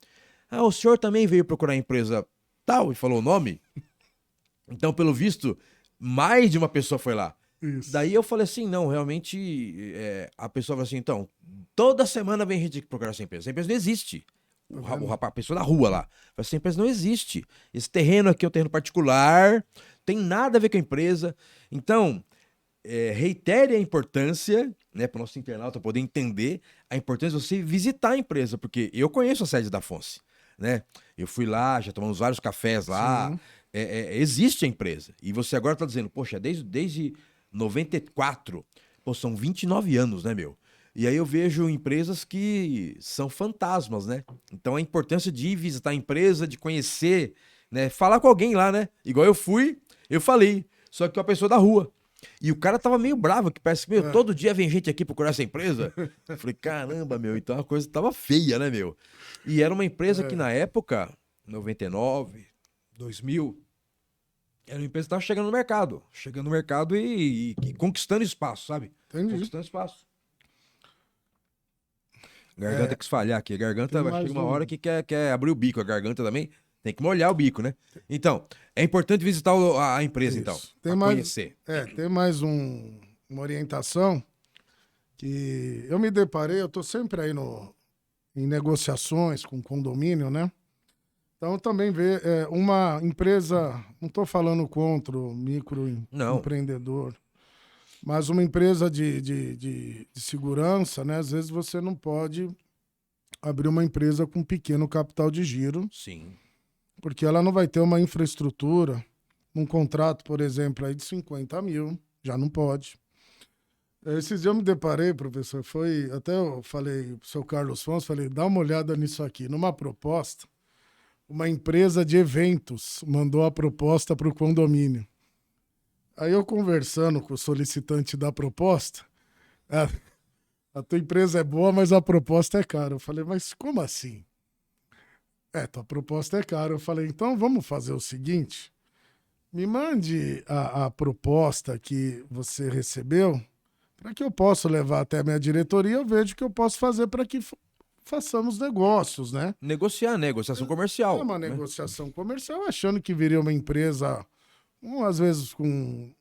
O senhor também veio procurar a empresa tal e falou o nome? Então, pelo visto, mais de uma pessoa foi lá. Isso. Daí eu falei assim, não, realmente, a pessoa falou assim, então, toda semana vem gente procurar essa empresa. Essa empresa não existe. A pessoa da rua lá. Essa empresa não existe. Esse terreno aqui é um terreno particular, tem nada a ver com a empresa. Então, reitere a importância, né, para o nosso internauta poder entender a importância de você visitar a empresa, porque eu conheço a sede da Fonse, né? Eu fui lá, já tomamos vários cafés lá. Existe a empresa. E você agora está dizendo, poxa, desde 94, pô, são 29 anos, né, meu? E aí eu vejo empresas que são fantasmas, né? Então a importância de ir visitar a empresa, de conhecer, né? Falar com alguém lá, né? Igual eu falei, só que com a pessoa da rua. E o cara tava meio bravo, que parece que, todo dia vem gente aqui procurar essa empresa. Eu falei, caramba, meu, então a coisa tava feia, né, meu? E era uma empresa que na época, 99, 2000, era uma empresa que estava chegando no mercado e conquistando espaço, sabe? Entendi. Conquistando espaço. Garganta quis falhar aqui. A garganta Tem vai mais chegar uma um. hora que quer abrir o bico. A garganta também tem que molhar o bico, né? Então, é importante visitar a empresa, então. Isso. Tem Pra mais, conhecer. tem mais uma orientação que eu me deparei, eu tô sempre aí em negociações com condomínio, né? Então também vê uma empresa, não estou falando contra o Não. microempreendedor, mas uma empresa de segurança, né? Às vezes você não pode abrir uma empresa com pequeno capital de giro, Sim. porque ela não vai ter uma infraestrutura, um contrato, por exemplo, aí de 50 mil, já não pode. Esses dias eu me deparei, professor, até eu falei pro seu Carlos Fons, falei, dá uma olhada nisso aqui, numa proposta, uma empresa de eventos mandou a proposta para o condomínio. Aí eu conversando com o solicitante da proposta, a tua empresa é boa, mas a proposta é cara. Eu falei, mas como assim? Tua proposta é cara. Eu falei, então vamos fazer o seguinte, me mande a proposta que você recebeu, para que eu possa levar até a minha diretoria, eu vejo o que eu posso fazer para que façamos negócios, né? Negociação comercial. É uma né? negociação comercial, achando que viria uma empresa, às vezes com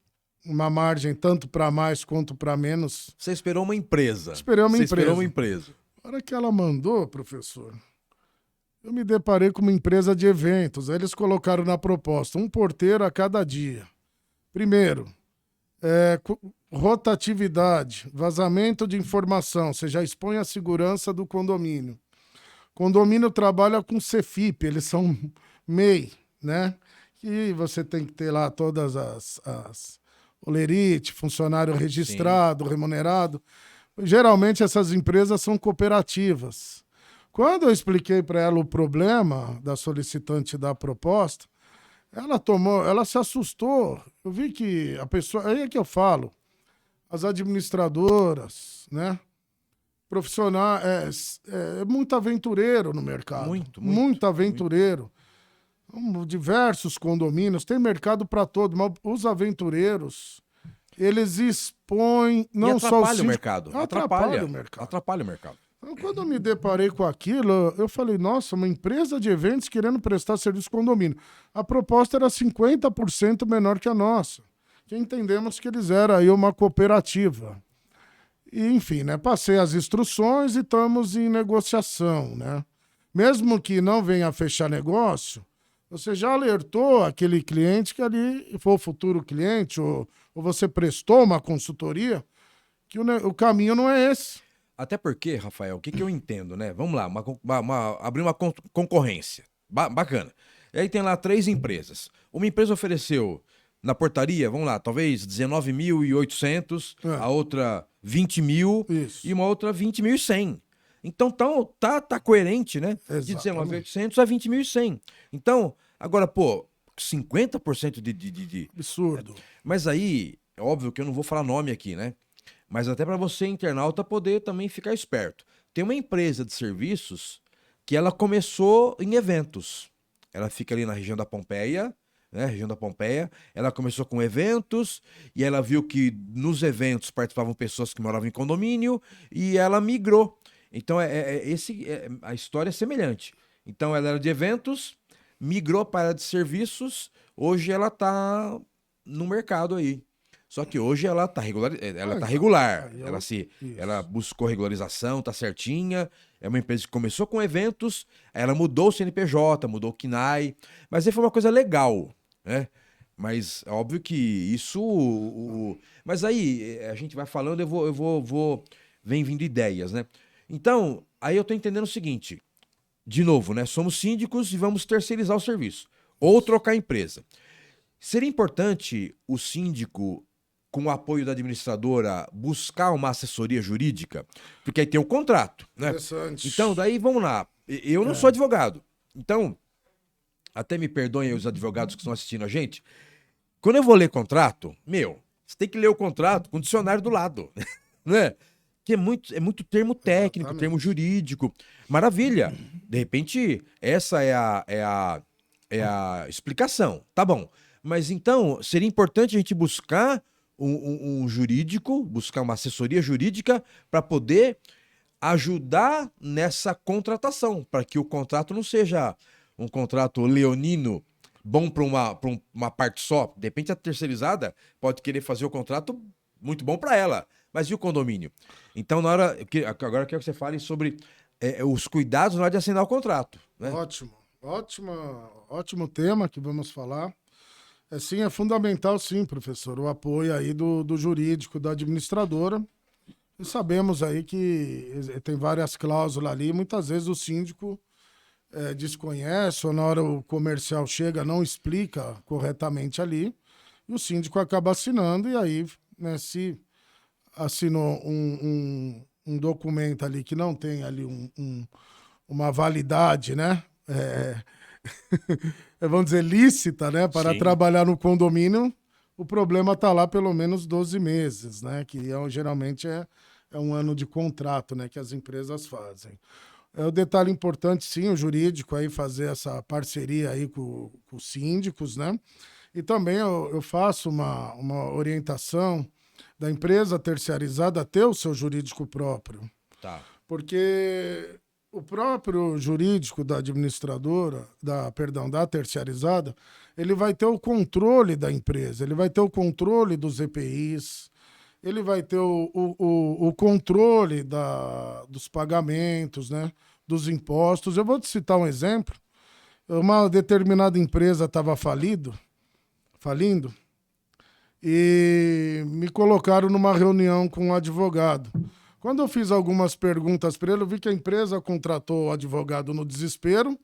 uma margem tanto para mais quanto para menos. Você esperou uma empresa. Esperei uma Você empresa. esperou uma empresa. A hora que ela mandou, professor, eu me deparei com uma empresa de eventos. Aí eles colocaram na proposta um porteiro a cada dia. Primeiro, rotatividade, vazamento de informação. Você já expõe a segurança do condomínio. Condomínio trabalha com Cefip, eles são MEI, né? E você tem que ter lá todas as olerite, funcionário registrado, remunerado. Geralmente essas empresas são cooperativas. Quando eu expliquei para ela o problema da solicitante da proposta, ela se assustou. Eu vi que a pessoa, aí é que eu falo, as administradoras, né? Profissionais, é muito aventureiro no mercado. Muito aventureiro. Diversos condomínios, tem mercado para todo, mas os aventureiros, eles expõem não só o mercado. Atrapalha o mercado. Atrapalha o mercado. Então, quando eu me deparei com aquilo, eu falei, nossa, uma empresa de eventos querendo prestar serviço condomínio. A proposta era 50% menor que a nossa. Que entendemos que eles eram aí uma cooperativa. E, enfim, né, passei as instruções e estamos em negociação, né? Mesmo que não venha a fechar negócio, você já alertou aquele cliente que ali for o futuro cliente, ou você prestou uma consultoria, que o caminho não é esse. Até porque, Rafael, o que eu entendo, né? Vamos lá, abrir uma concorrência. Bacana. E aí tem lá 3 empresas. Uma empresa ofereceu na portaria, vamos lá, talvez 19.800, a outra 20 mil e uma outra 20.100. Então tá coerente, né? Exatamente. De 19.800 a 20.100. Então, agora, 50% de... Absurdo. Mas aí, é óbvio que eu não vou falar nome aqui, né? Mas até para você, internauta, poder também ficar esperto. Tem uma empresa de serviços que ela começou em eventos. Ela fica ali na região da Pompeia, né? Região da Pompeia. Ela começou com eventos e ela viu que nos eventos participavam pessoas que moravam em condomínio e ela migrou. Então, a história é semelhante. Então, ela era de eventos, migrou para a área de serviços, hoje ela está no mercado aí. Só que hoje ela tá regular. Ela buscou regularização, tá certinha. É uma empresa que começou com eventos, ela mudou o CNPJ, mudou o KNAI, mas aí foi uma coisa legal, né? Mas é óbvio que isso. Mas aí a gente vai falando, vem vindo ideias, né? Então, aí eu tô entendendo o seguinte: de novo, né? Somos síndicos e vamos terceirizar o serviço ou trocar a empresa. Seria importante o síndico, com o apoio da administradora, buscar uma assessoria jurídica, porque aí tem o contrato, né? Interessante. Então, daí vamos lá. Eu não sou advogado. Então, até me perdoem os advogados que estão assistindo a gente. Quando eu vou ler contrato, você tem que ler o contrato com o dicionário do lado, né? Que é muito termo técnico, termo jurídico. Maravilha. De repente, essa é é a explicação. Tá bom. Mas então, seria importante a gente buscar um jurídico, buscar uma assessoria jurídica para poder ajudar nessa contratação, para que o contrato não seja um contrato leonino, bom para uma parte só. De repente, a terceirizada pode querer fazer o contrato muito bom para ela, mas e o condomínio? Então, agora eu quero que você fale sobre os cuidados na hora de assinar o contrato. Né? Ótimo tema que vamos falar. Sim, é fundamental, sim, professor, o apoio aí do jurídico, da administradora. E sabemos aí que tem várias cláusulas ali, muitas vezes o síndico desconhece, ou na hora o comercial chega, não explica corretamente ali, e o síndico acaba assinando, e aí, né, se assinou um documento ali que não tem ali uma validade, né? Vamos dizer, lícita, né? Para Sim. trabalhar no condomínio, o problema está lá pelo menos 12 meses, né? Que geralmente é um ano de contrato, né? Que as empresas fazem. O detalhe importante, sim, o jurídico aí fazer essa parceria aí com os síndicos, né? E também eu faço uma orientação da empresa terceirizada a ter o seu jurídico próprio. Tá. Porque o próprio jurídico da administradora, da terceirizada, ele vai ter o controle da empresa, ele vai ter o controle dos EPIs, ele vai ter o controle dos pagamentos, né, dos impostos. Eu vou te citar um exemplo. Uma determinada empresa estava falindo, e me colocaram numa reunião com um advogado. Quando eu fiz algumas perguntas para ele, eu vi que a empresa contratou o advogado no desespero,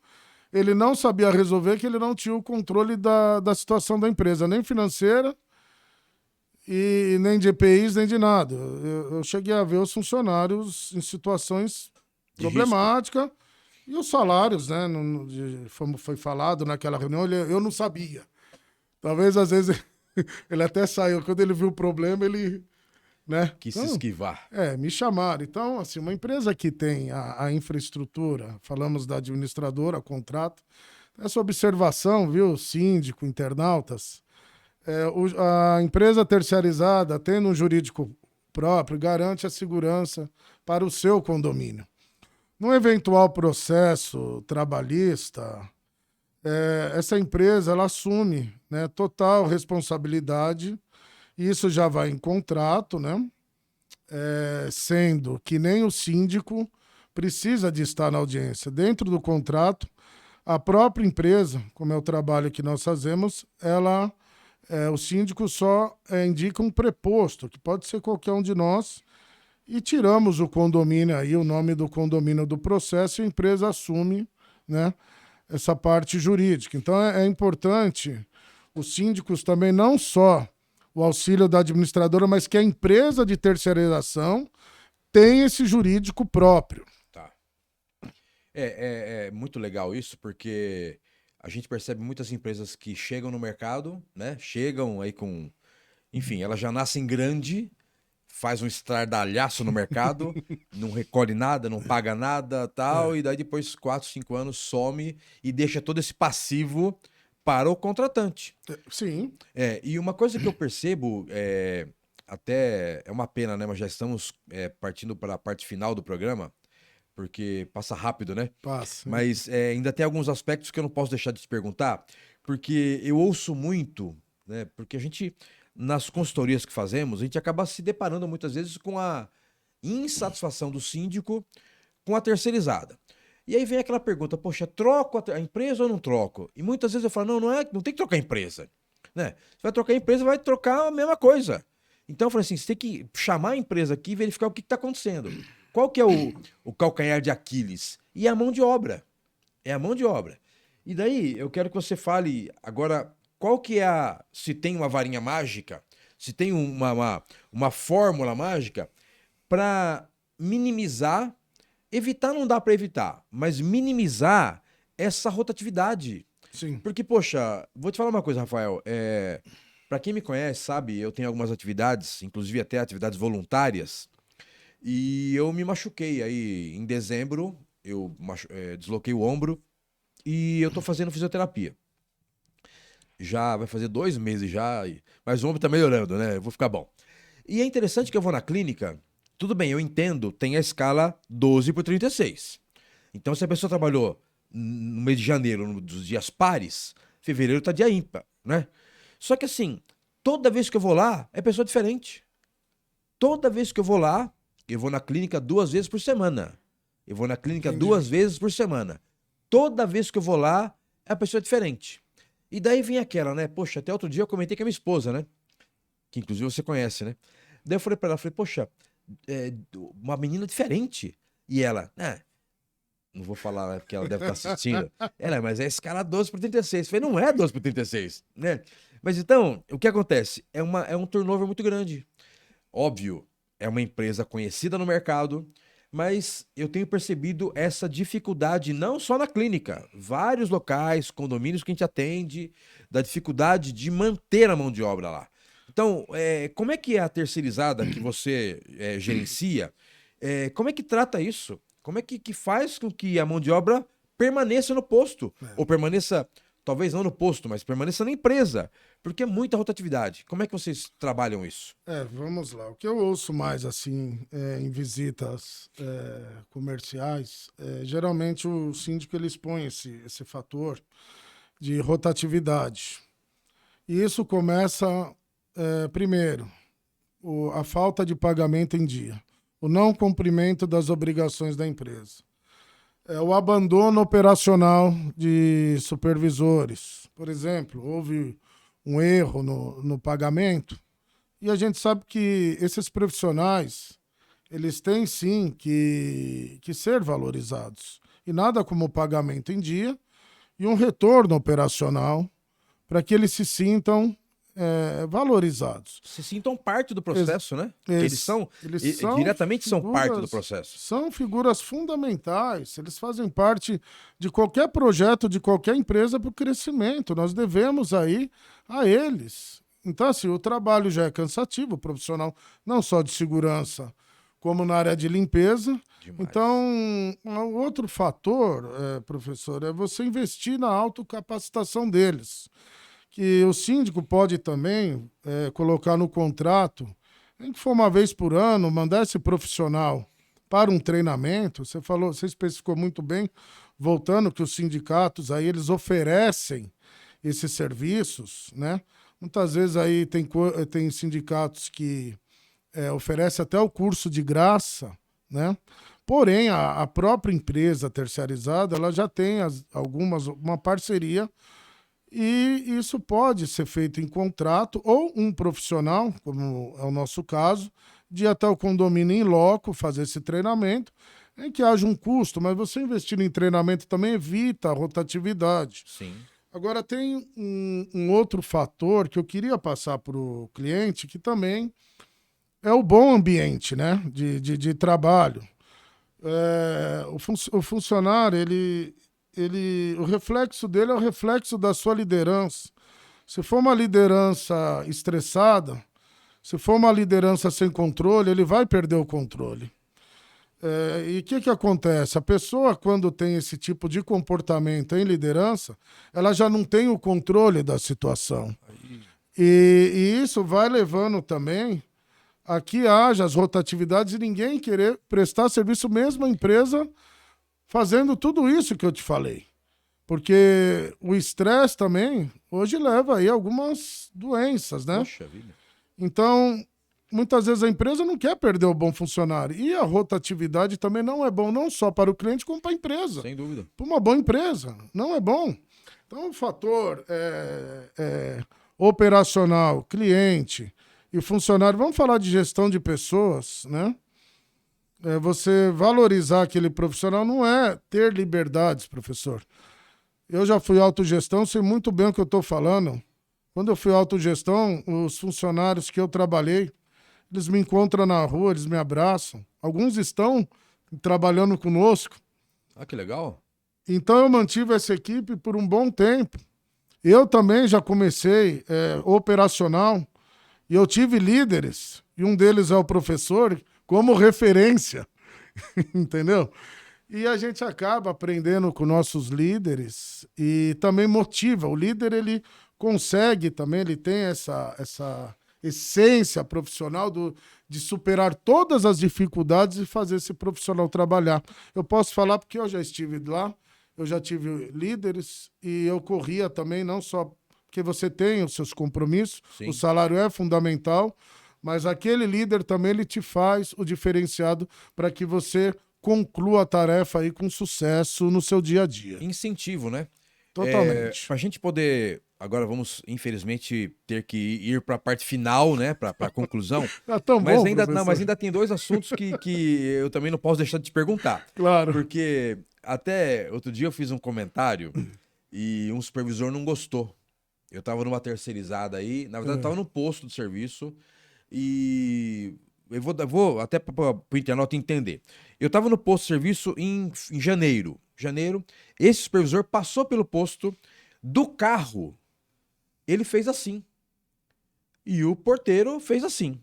ele não sabia resolver, que ele não tinha o controle da situação da empresa, nem financeira, e nem de EPIs, nem de nada. Eu cheguei a ver os funcionários em situações problemáticas e os salários, né? Foi falado naquela reunião, eu não sabia. Talvez, às vezes, ele até saiu. Quando ele viu o problema, ele... né? Quis se esquivar. Me chamaram. Então, assim, uma empresa que tem a infraestrutura, falamos da administradora, contrato, essa observação, viu, síndico, internautas... a empresa terceirizada, tendo um jurídico próprio, garante a segurança para o seu condomínio. Num eventual processo trabalhista, essa empresa ela assume, né, total responsabilidade, e isso já vai em contrato, né, sendo que nem o síndico precisa de estar na audiência. Dentro do contrato, a própria empresa, como é o trabalho que nós fazemos, o síndico só indica um preposto, que pode ser qualquer um de nós, e tiramos o condomínio aí, o nome do condomínio do processo, e a empresa assume, né, essa parte jurídica. Então é importante os síndicos também, não só o auxílio da administradora, mas que a empresa de terceirização tem esse jurídico próprio. Tá. É muito legal isso, porque a gente percebe muitas empresas que chegam no mercado, né? Chegam aí com... Enfim, elas já nascem grande, faz um estardalhaço no mercado, não recolhe nada, não paga nada, tal, e daí depois 4, 5 anos some e deixa todo esse passivo para o contratante. Sim. E uma coisa que eu percebo, até é uma pena, né? Mas já estamos partindo para a parte final do programa, porque passa rápido, né? Passa. Mas ainda tem alguns aspectos que eu não posso deixar de te perguntar, porque eu ouço muito, né? Porque a gente, nas consultorias que fazemos, a gente acaba se deparando muitas vezes com a insatisfação do síndico com a terceirizada. E aí vem aquela pergunta, poxa, troco a empresa ou não troco? E muitas vezes eu falo, não tem que trocar a empresa, né? Você vai trocar a empresa, vai trocar a mesma coisa. Então eu falei assim, você tem que chamar a empresa aqui e verificar o que está acontecendo. Qual que é o calcanhar de Aquiles? E é a mão de obra. É a mão de obra. E daí, eu quero que você fale agora, qual que é se tem uma varinha mágica, se tem uma fórmula mágica para minimizar, evitar não dá para evitar, mas minimizar essa rotatividade. Sim. Porque, poxa, vou te falar uma coisa, Rafael, para quem me conhece, sabe, eu tenho algumas atividades, inclusive até atividades voluntárias, e eu me machuquei aí em dezembro, eu desloquei o ombro e eu tô fazendo fisioterapia. Já vai fazer 2 meses já, mas o ombro tá melhorando, né? Eu vou ficar bom. E é interessante que eu vou na clínica, tudo bem, eu entendo, tem a escala 12/36. Então, se a pessoa trabalhou no mês de janeiro, dos dias pares, fevereiro tá dia ímpar, né? Só que assim, toda vez que eu vou lá, é pessoa diferente. Toda vez que eu vou lá, eu vou na clínica 2 vezes por semana. Eu vou na clínica Entendi. 2 vezes por semana. Toda vez que eu vou lá, é uma pessoa diferente. E daí vem aquela, né? Poxa, até outro dia eu comentei com a minha esposa, né? Que inclusive você conhece, né? Daí eu falei pra ela, falei, poxa, uma menina diferente. E ela, não vou falar, né, porque ela deve estar assistindo. Ela, mas é escala 12/36. Eu falei, não é 12/36, né? Mas então, o que acontece? É um turnover muito grande. Óbvio, é uma empresa conhecida no mercado, mas eu tenho percebido essa dificuldade não só na clínica, vários locais, condomínios que a gente atende, da dificuldade de manter a mão de obra lá. Então, como é que é a terceirizada que você gerencia? Como é que trata isso? Como é que faz com que a mão de obra permaneça no posto? Ou permaneça, talvez não no posto, mas permaneça na empresa? Porque é muita rotatividade. Como é que vocês trabalham isso? Vamos lá. O que eu ouço mais, assim, em visitas comerciais, geralmente o síndico ele expõe esse fator de rotatividade. E isso começa, primeiro, a falta de pagamento em dia, o não cumprimento das obrigações da empresa, o abandono operacional de supervisores. Por exemplo, houve um erro no pagamento, e a gente sabe que esses profissionais, eles têm sim que ser valorizados. E nada como o pagamento em dia e um retorno operacional para que eles se sintam valorizados. Se sintam parte do processo, né? Eles são diretamente são parte do figuras- processo. São figuras fundamentais, eles fazem parte de qualquer projeto, de qualquer empresa para o crescimento. Nós devemos aí a eles. Então, assim, o trabalho já é cansativo, o profissional, não só de segurança, como na área de limpeza. Demais. Então, um outro fator, professor, é você investir na autocapacitação deles. Que o síndico pode também colocar no contrato, nem que for uma vez por ano, mandar esse profissional para um treinamento. Você especificou muito bem, voltando que os sindicatos aí eles oferecem esses serviços, né? Muitas vezes aí tem sindicatos que oferecem até o curso de graça, né? Porém, a própria empresa terceirizada ela já tem uma parceria. E isso pode ser feito em contrato ou um profissional, como é o nosso caso, de ir até o condomínio em loco, fazer esse treinamento, em que haja um custo, mas você investir em treinamento também evita a rotatividade. Sim. Agora, tem um outro fator que eu queria passar para o cliente, que também é o bom ambiente, né, de trabalho. O funcionário, o reflexo dele é o reflexo da sua liderança. Se for uma liderança estressada, se for uma liderança sem controle, ele vai perder o controle. E o que acontece? A pessoa, quando tem esse tipo de comportamento em liderança, ela já não tem o controle da situação. E isso vai levando também a que haja as rotatividades e ninguém querer prestar serviço, mesmo a empresa fazendo tudo isso que eu te falei. Porque o estresse também, hoje leva aí algumas doenças, né? Poxa vida. Então, muitas vezes a empresa não quer perder o bom funcionário. E a rotatividade também não é bom, não só para o cliente, como para a empresa. Sem dúvida. Para uma boa empresa, não é bom. Então, o fator operacional, cliente e funcionário, vamos falar de gestão de pessoas, né? Você valorizar aquele profissional não é ter liberdades, professor. Eu já fui autogestão, sei muito bem o que eu estou falando. Quando eu fui autogestão, os funcionários que eu trabalhei, eles me encontram na rua, eles me abraçam. Alguns estão trabalhando conosco. Ah, que legal. Então eu mantive essa equipe por um bom tempo. Eu também já comecei operacional e eu tive líderes, e um deles é o professor, como referência, entendeu? E a gente acaba aprendendo com nossos líderes e também motiva. O líder, ele consegue também, ele tem essa essência profissional de superar todas as dificuldades e fazer esse profissional trabalhar. Eu posso falar porque eu já estive lá, eu já tive líderes e eu corria também, não só porque você tem os seus compromissos, Sim. o salário é fundamental, mas aquele líder também ele te faz o diferenciado para que você conclua a tarefa aí com sucesso no seu dia a dia. Incentivo, né? Totalmente. Para a gente poder... Agora vamos, infelizmente, ter que ir para a parte final, né? Para a conclusão. Tá tão Mas bom, ainda, professor. mas ainda tem 2 assuntos que eu também não posso deixar de te perguntar. Claro. Porque até outro dia eu fiz um comentário e um supervisor não gostou. Eu estava numa terceirizada aí, na verdade eu estava no posto de serviço e eu vou até para o internauta entender. Eu estava no posto de serviço em janeiro. Esse supervisor passou pelo posto do carro, ele fez assim. E o porteiro fez assim.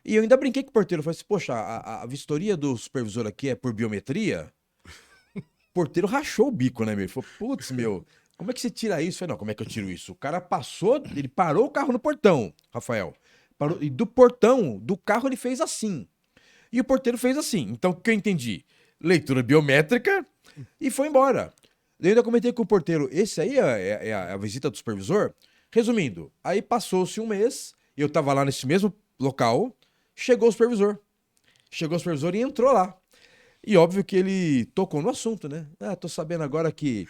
E eu ainda brinquei com o porteiro. Falei assim, poxa, a vistoria do supervisor aqui é por biometria? O porteiro rachou o bico, né, meu? Ele falou, putz, meu, como é que você tira isso? Eu falei, não, como é que eu tiro isso? O cara passou, ele parou o carro no portão, Rafael. Parou, e do portão, do carro, ele fez assim. E o porteiro fez assim. Então, o que eu entendi? Leitura biométrica e foi embora. Eu ainda comentei com o porteiro, esse aí é a visita do supervisor? Resumindo, aí passou-se um mês, eu tava lá nesse mesmo local, chegou o supervisor. Chegou o supervisor e entrou lá. E óbvio que ele tocou no assunto, né? Ah, tô sabendo agora que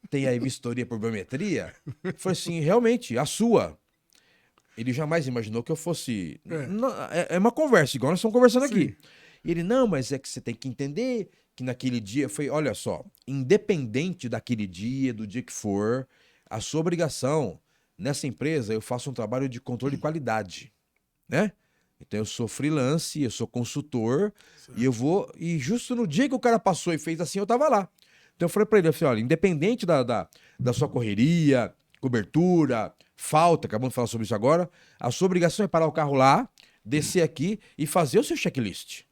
tem aí vistoria por biometria. Foi assim, realmente, a sua. Ele jamais imaginou que eu fosse... É uma conversa, igual nós estamos conversando aqui. E ele, não, mas é que você tem que entender que naquele dia... Foi, olha só, independente daquele dia, do dia que for, a sua obrigação... Nessa empresa, eu faço um trabalho de controle de qualidade, né? Então, eu sou freelance, eu sou consultor, certo. E eu vou... E justo no dia que o cara passou e fez assim, eu tava lá. Então, eu falei pra ele, assim, olha, independente da sua correria, cobertura, falta, acabamos de falar sobre isso agora, a sua obrigação é parar o carro lá, descer aqui e fazer o seu checklist.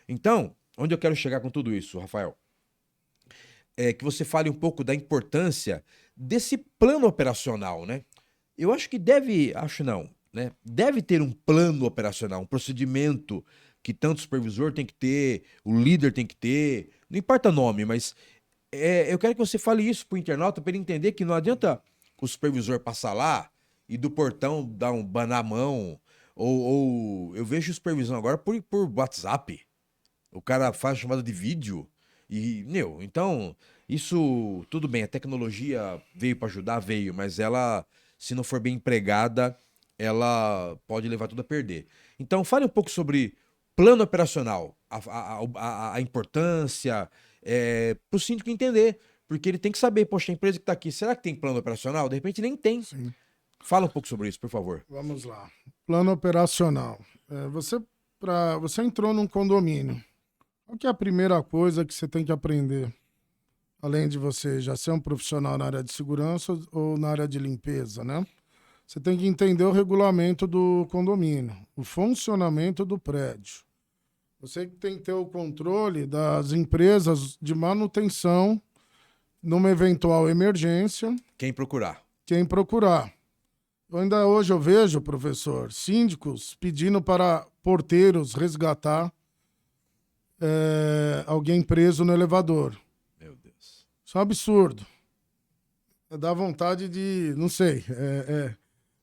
Então, onde eu quero chegar com tudo isso, Rafael? É que você fale um pouco da importância desse plano operacional, né? Eu acho que deve ter um plano operacional, um procedimento que tanto o supervisor tem que ter, o líder tem que ter, não importa o nome, mas eu quero que você fale isso para o internauta para ele entender que não adianta o supervisor passar lá e do portão dar um banar a mão, ou eu vejo supervisão agora por WhatsApp, o cara faz chamada de vídeo e, então, isso, tudo bem, a tecnologia veio para ajudar, veio, mas ela... Se não for bem empregada, ela pode levar tudo a perder. Então, fale um pouco sobre plano operacional, a importância, para o síndico entender. Porque ele tem que saber, poxa, a empresa que está aqui, será que tem plano operacional? De repente nem tem. Sim. Fala um pouco sobre isso, por favor. Vamos lá. Plano operacional. Você entrou num condomínio. Qual que é a primeira coisa que você tem que aprender? Além de você já ser um profissional na área de segurança ou na área de limpeza, né? Você tem que entender o regulamento do condomínio, o funcionamento do prédio. Você tem que ter o controle das empresas de manutenção numa eventual emergência. Quem procurar. Ainda hoje eu vejo, professor, síndicos pedindo para porteiros resgatar alguém preso no elevador. Isso é um absurdo. Dá vontade de... Não sei.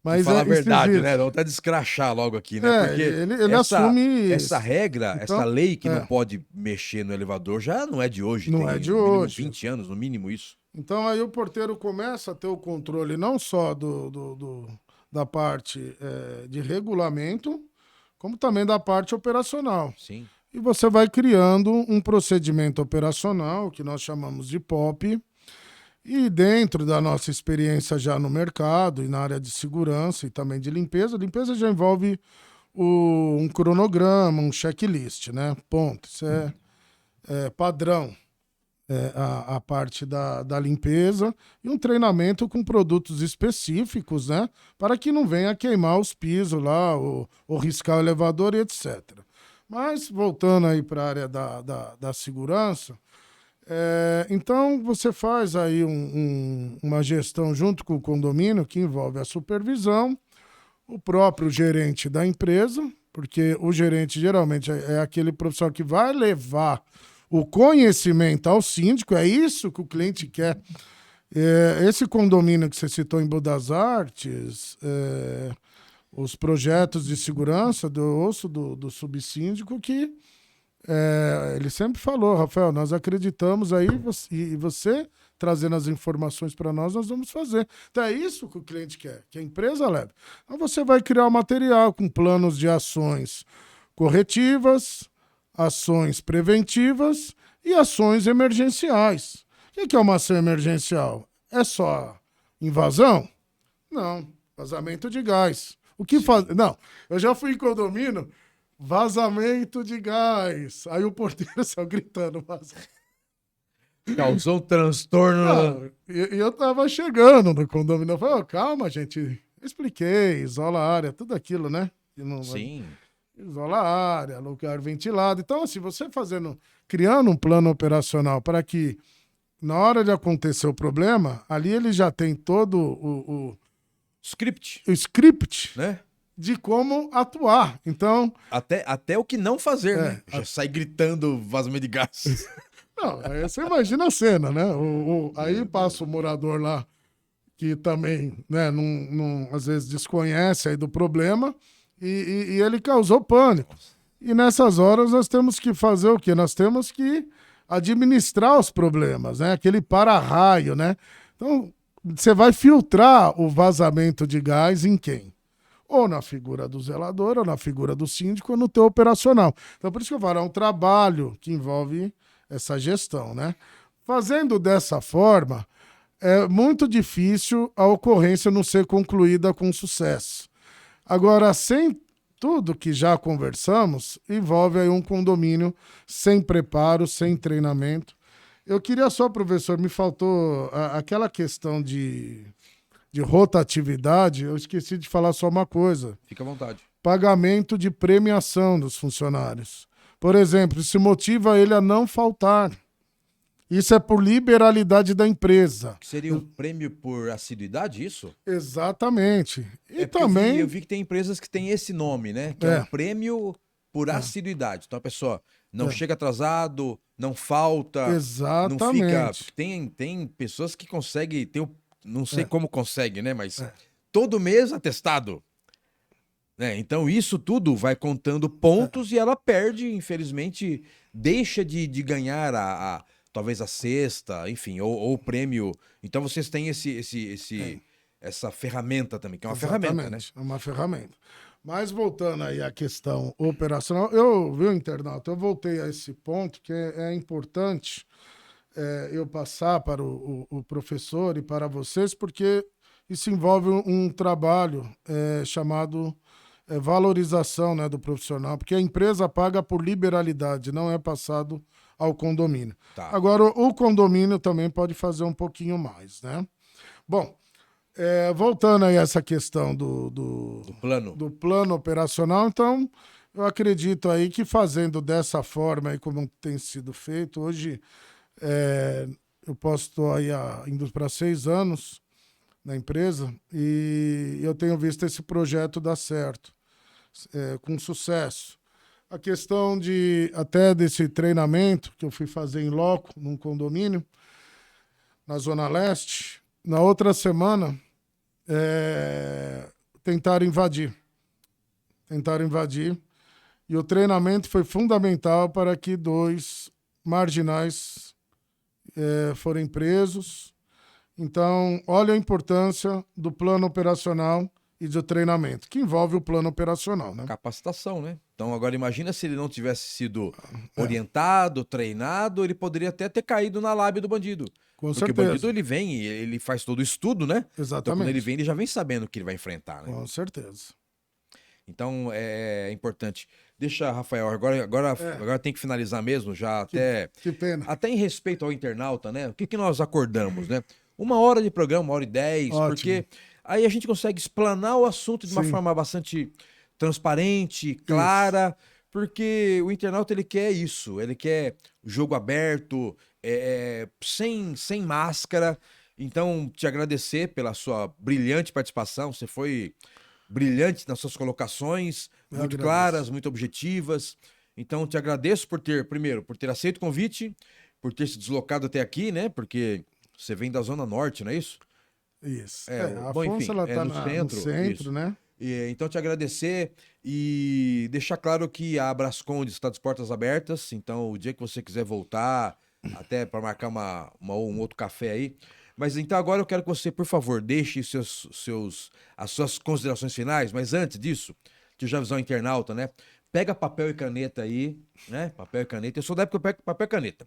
Mas falar a verdade, né? Dá vontade de escrachar logo aqui, né? Porque ele assume... Essa regra, então, essa lei que não pode mexer no elevador já não é de hoje. Não é de hoje. 20 anos, no mínimo isso. Então aí o porteiro começa a ter o controle não só da parte de regulamento, como também da parte operacional. Sim. E você vai criando um procedimento operacional, que nós chamamos de POP, e dentro da nossa experiência já no mercado e na área de segurança e também de limpeza já envolve um cronograma, um checklist, né? Ponto. Isso é padrão, a parte da limpeza e um treinamento com produtos específicos, né? Para que não venha queimar os pisos lá, ou riscar o elevador e etc. Mas, voltando aí para a área da segurança, Então, você faz aí uma gestão junto com o condomínio que envolve a supervisão, o próprio gerente da empresa, porque o gerente geralmente é aquele profissional que vai levar o conhecimento ao síndico, é isso que o cliente quer. Esse condomínio que você citou em Budas Artes, os projetos de segurança do subsíndico que ele sempre falou, Rafael, nós acreditamos aí e você trazendo as informações para nós vamos fazer. Então é isso que o cliente quer, que a empresa leve. Então você vai criar um material com planos de ações corretivas, ações preventivas e ações emergenciais. O que é uma ação emergencial? É só invasão? Não, vazamento de gás. O que faz? Não, eu já fui em condomínio, vazamento de gás. Aí o porteiro saiu gritando, Causou um transtorno. Não, e eu tava chegando no condomínio. Eu falei, calma, gente. Eu expliquei, isola a área, tudo aquilo, né? Sim. Isola a área, lugar ventilado. Então, assim, você criando um plano operacional para que, na hora de acontecer o problema, ali ele já tem todo o script, né? De como atuar. Então. Até o que não fazer, né? Já sai gritando vazamento de gás. Não, aí você imagina a cena, né? Aí passa o morador lá que também, né, às vezes desconhece aí do problema e ele causou pânico. E nessas horas nós temos que fazer o quê? Nós temos que administrar os problemas, né? Aquele para-raio, né? Então, você vai filtrar o vazamento de gás em quem? Ou na figura do zelador, ou na figura do síndico, ou no teu operacional. Então, por isso que eu falo, é um trabalho que envolve essa gestão, né? Fazendo dessa forma, é muito difícil a ocorrência não ser concluída com sucesso. Agora, sem tudo que já conversamos, envolve aí um condomínio sem preparo, sem treinamento. Eu queria só, professor, me faltou aquela questão de rotatividade, eu esqueci de falar só uma coisa. Fica à vontade. Pagamento de premiação dos funcionários. Por exemplo, se motiva ele a não faltar. Isso é por liberalidade da empresa. Seria um prêmio por assiduidade, isso? Exatamente. E também eu vi que tem empresas que têm esse nome, né? Que é um prêmio por assiduidade. Então a pessoa não chega atrasado, não falta. Exatamente. Não fica. Tem pessoas que conseguem, não sei como consegue, né? Mas todo mês atestado. Né? Então isso tudo vai contando pontos e ela perde, infelizmente, deixa de ganhar talvez a cesta, enfim, ou o prêmio. Então vocês têm essa ferramenta também, que é uma ferramenta, né? É uma ferramenta. Mas voltando aí à questão operacional, viu, internauta, eu voltei a esse ponto que é importante eu passar para o professor e para vocês, porque isso envolve um trabalho chamado valorização, né, do profissional, porque a empresa paga por liberalidade, não é passado ao condomínio. Tá. Agora, o condomínio também pode fazer um pouquinho mais, né? Bom, voltando aí a essa questão do plano operacional, então, eu acredito aí que fazendo dessa forma aí como tem sido feito, hoje eu estou aí indo para 6 anos na empresa e eu tenho visto esse projeto dar certo, com sucesso. A questão até desse treinamento que eu fui fazer em loco, num condomínio, na Zona Leste, na outra semana, tentaram invadir. E o treinamento foi fundamental para que 2 marginais forem presos. Então, olha a importância do plano operacional e do treinamento, que envolve o plano operacional, né? Capacitação, né? Então, agora imagina se ele não tivesse sido orientado, treinado, ele poderia até ter caído na lábia do bandido. Com Porque certeza. o bandido, ele vem e ele faz todo o estudo, né? Exatamente. Então, quando ele vem, ele já vem sabendo o que ele vai enfrentar, né? Com certeza. Então, é importante. Deixa, Rafael, agora tem que finalizar mesmo, já Que pena. até em respeito ao internauta, né? O que nós acordamos, né? 1 hora de programa, 1h10, Ótimo. porque aí a gente consegue explanar o assunto de uma forma bastante transparente, clara, porque o internauta ele quer isso, ele quer jogo aberto, sem máscara. Então, te agradecer pela sua brilhante participação. Você foi brilhante nas suas colocações, Eu muito agradeço. claras, muito objetivas. Então, te agradeço primeiro, por ter aceito o convite, por ter se deslocado até aqui, né? Porque você vem da Zona Norte, não é isso? Isso. A Bom, Afonso, enfim, ela tá no no centro, centro, isso. né? Então, te agradecer e deixar claro que a Brasconde está de portas abertas. Então, o dia que você quiser voltar, até para marcar um outro café aí. Mas então, agora eu quero que você, por favor, deixe as suas considerações finais. Mas antes disso, deixa eu já avisar o internauta, né? Pega papel e caneta aí, né? Papel e caneta. Eu sou da época que eu pego papel e caneta.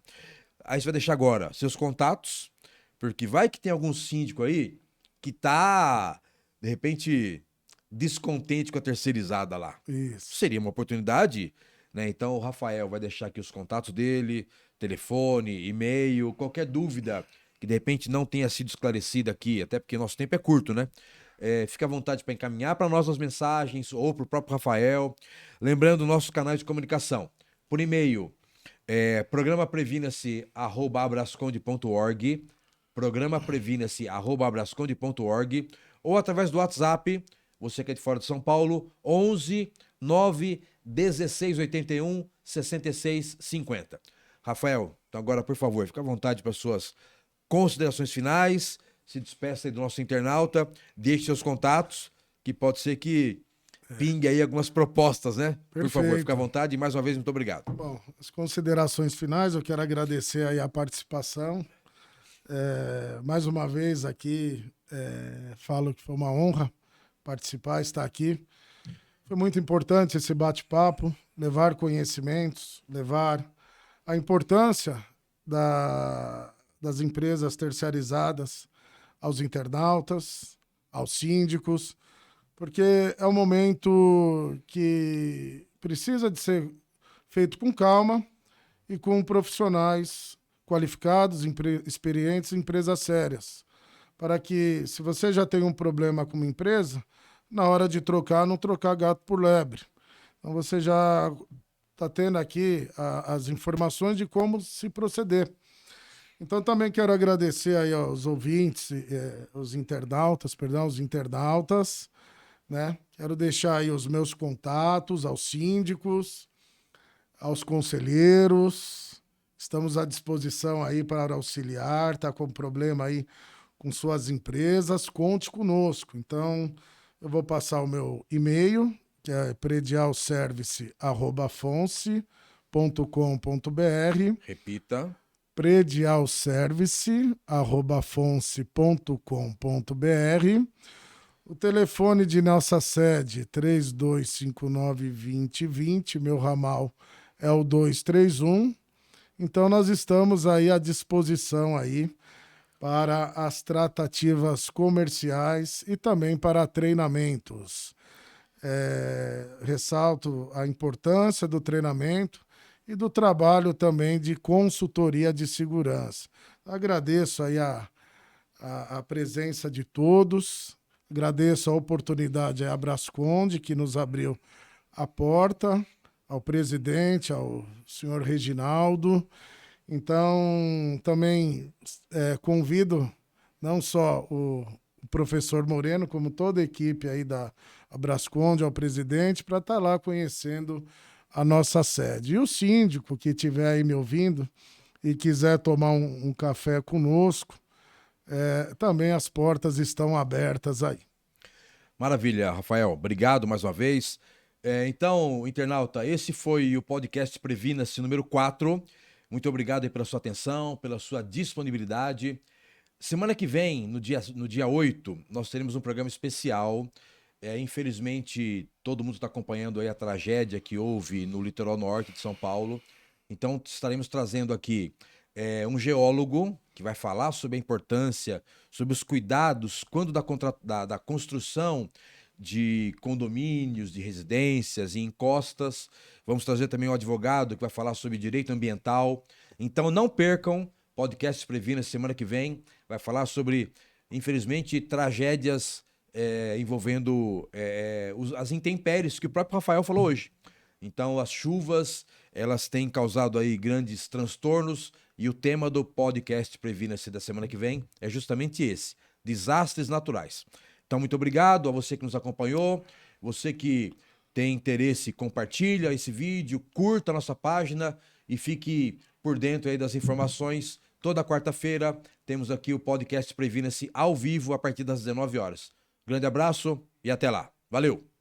Aí você vai deixar agora seus contatos, porque vai que tem algum síndico aí que tá, de repente, descontente com a terceirizada lá. Isso. Seria uma oportunidade, né? Então o Rafael vai deixar aqui os contatos dele, telefone, e-mail, qualquer dúvida que de repente não tenha sido esclarecida aqui, até porque nosso tempo é curto, né? Fica à vontade para encaminhar para nós as mensagens ou para o próprio Rafael. Lembrando nossos canais de comunicação. Por e-mail, programa previna-se@abrasconde.org, programa previna-se@abrasconde.org, ou através do WhatsApp, você que é de fora de São Paulo, 11 9 16 81 66 50. Rafael, então agora, por favor, fica à vontade para suas considerações finais, se despeça aí do nosso internauta, deixe seus contatos, que pode ser que pingue aí algumas propostas, né? Por favor, fica à Perfeito. vontade e mais uma vez, muito obrigado. Bom, as considerações finais, eu quero agradecer aí a participação. Mais uma vez aqui, falo que foi uma honra participar, estar aqui. Foi muito importante esse bate-papo, levar conhecimentos, levar a importância das empresas terceirizadas aos internautas, aos síndicos, porque é um momento que precisa de ser feito com calma e com profissionais qualificados, experientes, empresas sérias, para que, se você já tem um problema com uma empresa, na hora de trocar, não trocar gato por lebre. Então, você já está tendo aqui as informações de como se proceder. Então, também quero agradecer aí aos ouvintes, os internautas, né? Quero deixar aí os meus contatos aos síndicos, aos conselheiros. Estamos à disposição aí para auxiliar, tá com problema aí com suas empresas, conte conosco. Então, eu vou passar o meu e-mail, que é predialservice@fonse.com.br. Repita. predialservice@fonse.com.br. O telefone de nossa sede, 3259-2020, meu ramal é o 231. Então, nós estamos aí à disposição aí para as tratativas comerciais e também para treinamentos. Ressalto a importância do treinamento e do trabalho também de consultoria de segurança. Agradeço aí a presença de todos, agradeço a oportunidade à Brasconde, que nos abriu a porta, ao presidente, ao senhor Reginaldo. Então, também convido não só o professor Moreno, como toda a equipe aí da Brasconde, ao presidente, para estar lá conhecendo a nossa sede. E o síndico que estiver aí me ouvindo e quiser tomar um café conosco, também as portas estão abertas aí. Maravilha, Rafael. Obrigado mais uma vez. Então, internauta, esse foi o podcast Previna-se número 4. Muito obrigado aí pela sua atenção, pela sua disponibilidade. Semana que vem, no dia 8, nós teremos um programa especial. Infelizmente, todo mundo está acompanhando aí a tragédia que houve no litoral norte de São Paulo. Então, estaremos trazendo aqui um geólogo que vai falar sobre a importância, sobre os cuidados quando da construção de condomínios, de residências e encostas. Vamos trazer também um advogado que vai falar sobre direito ambiental. Então não percam, podcast Previna semana que vem, vai falar sobre, infelizmente, tragédias envolvendo as intempéries que o próprio Rafael falou hoje. Então as chuvas, elas têm causado aí grandes transtornos, E o tema do podcast Previna-se da semana que vem é justamente esse: desastres naturais. Então, muito obrigado a você que nos acompanhou, você que tem interesse, compartilha esse vídeo, curta a nossa página e fique por dentro aí das informações. Toda quarta-feira temos aqui o podcast Previna-se ao vivo a partir das 19 horas. Grande abraço e até lá. Valeu!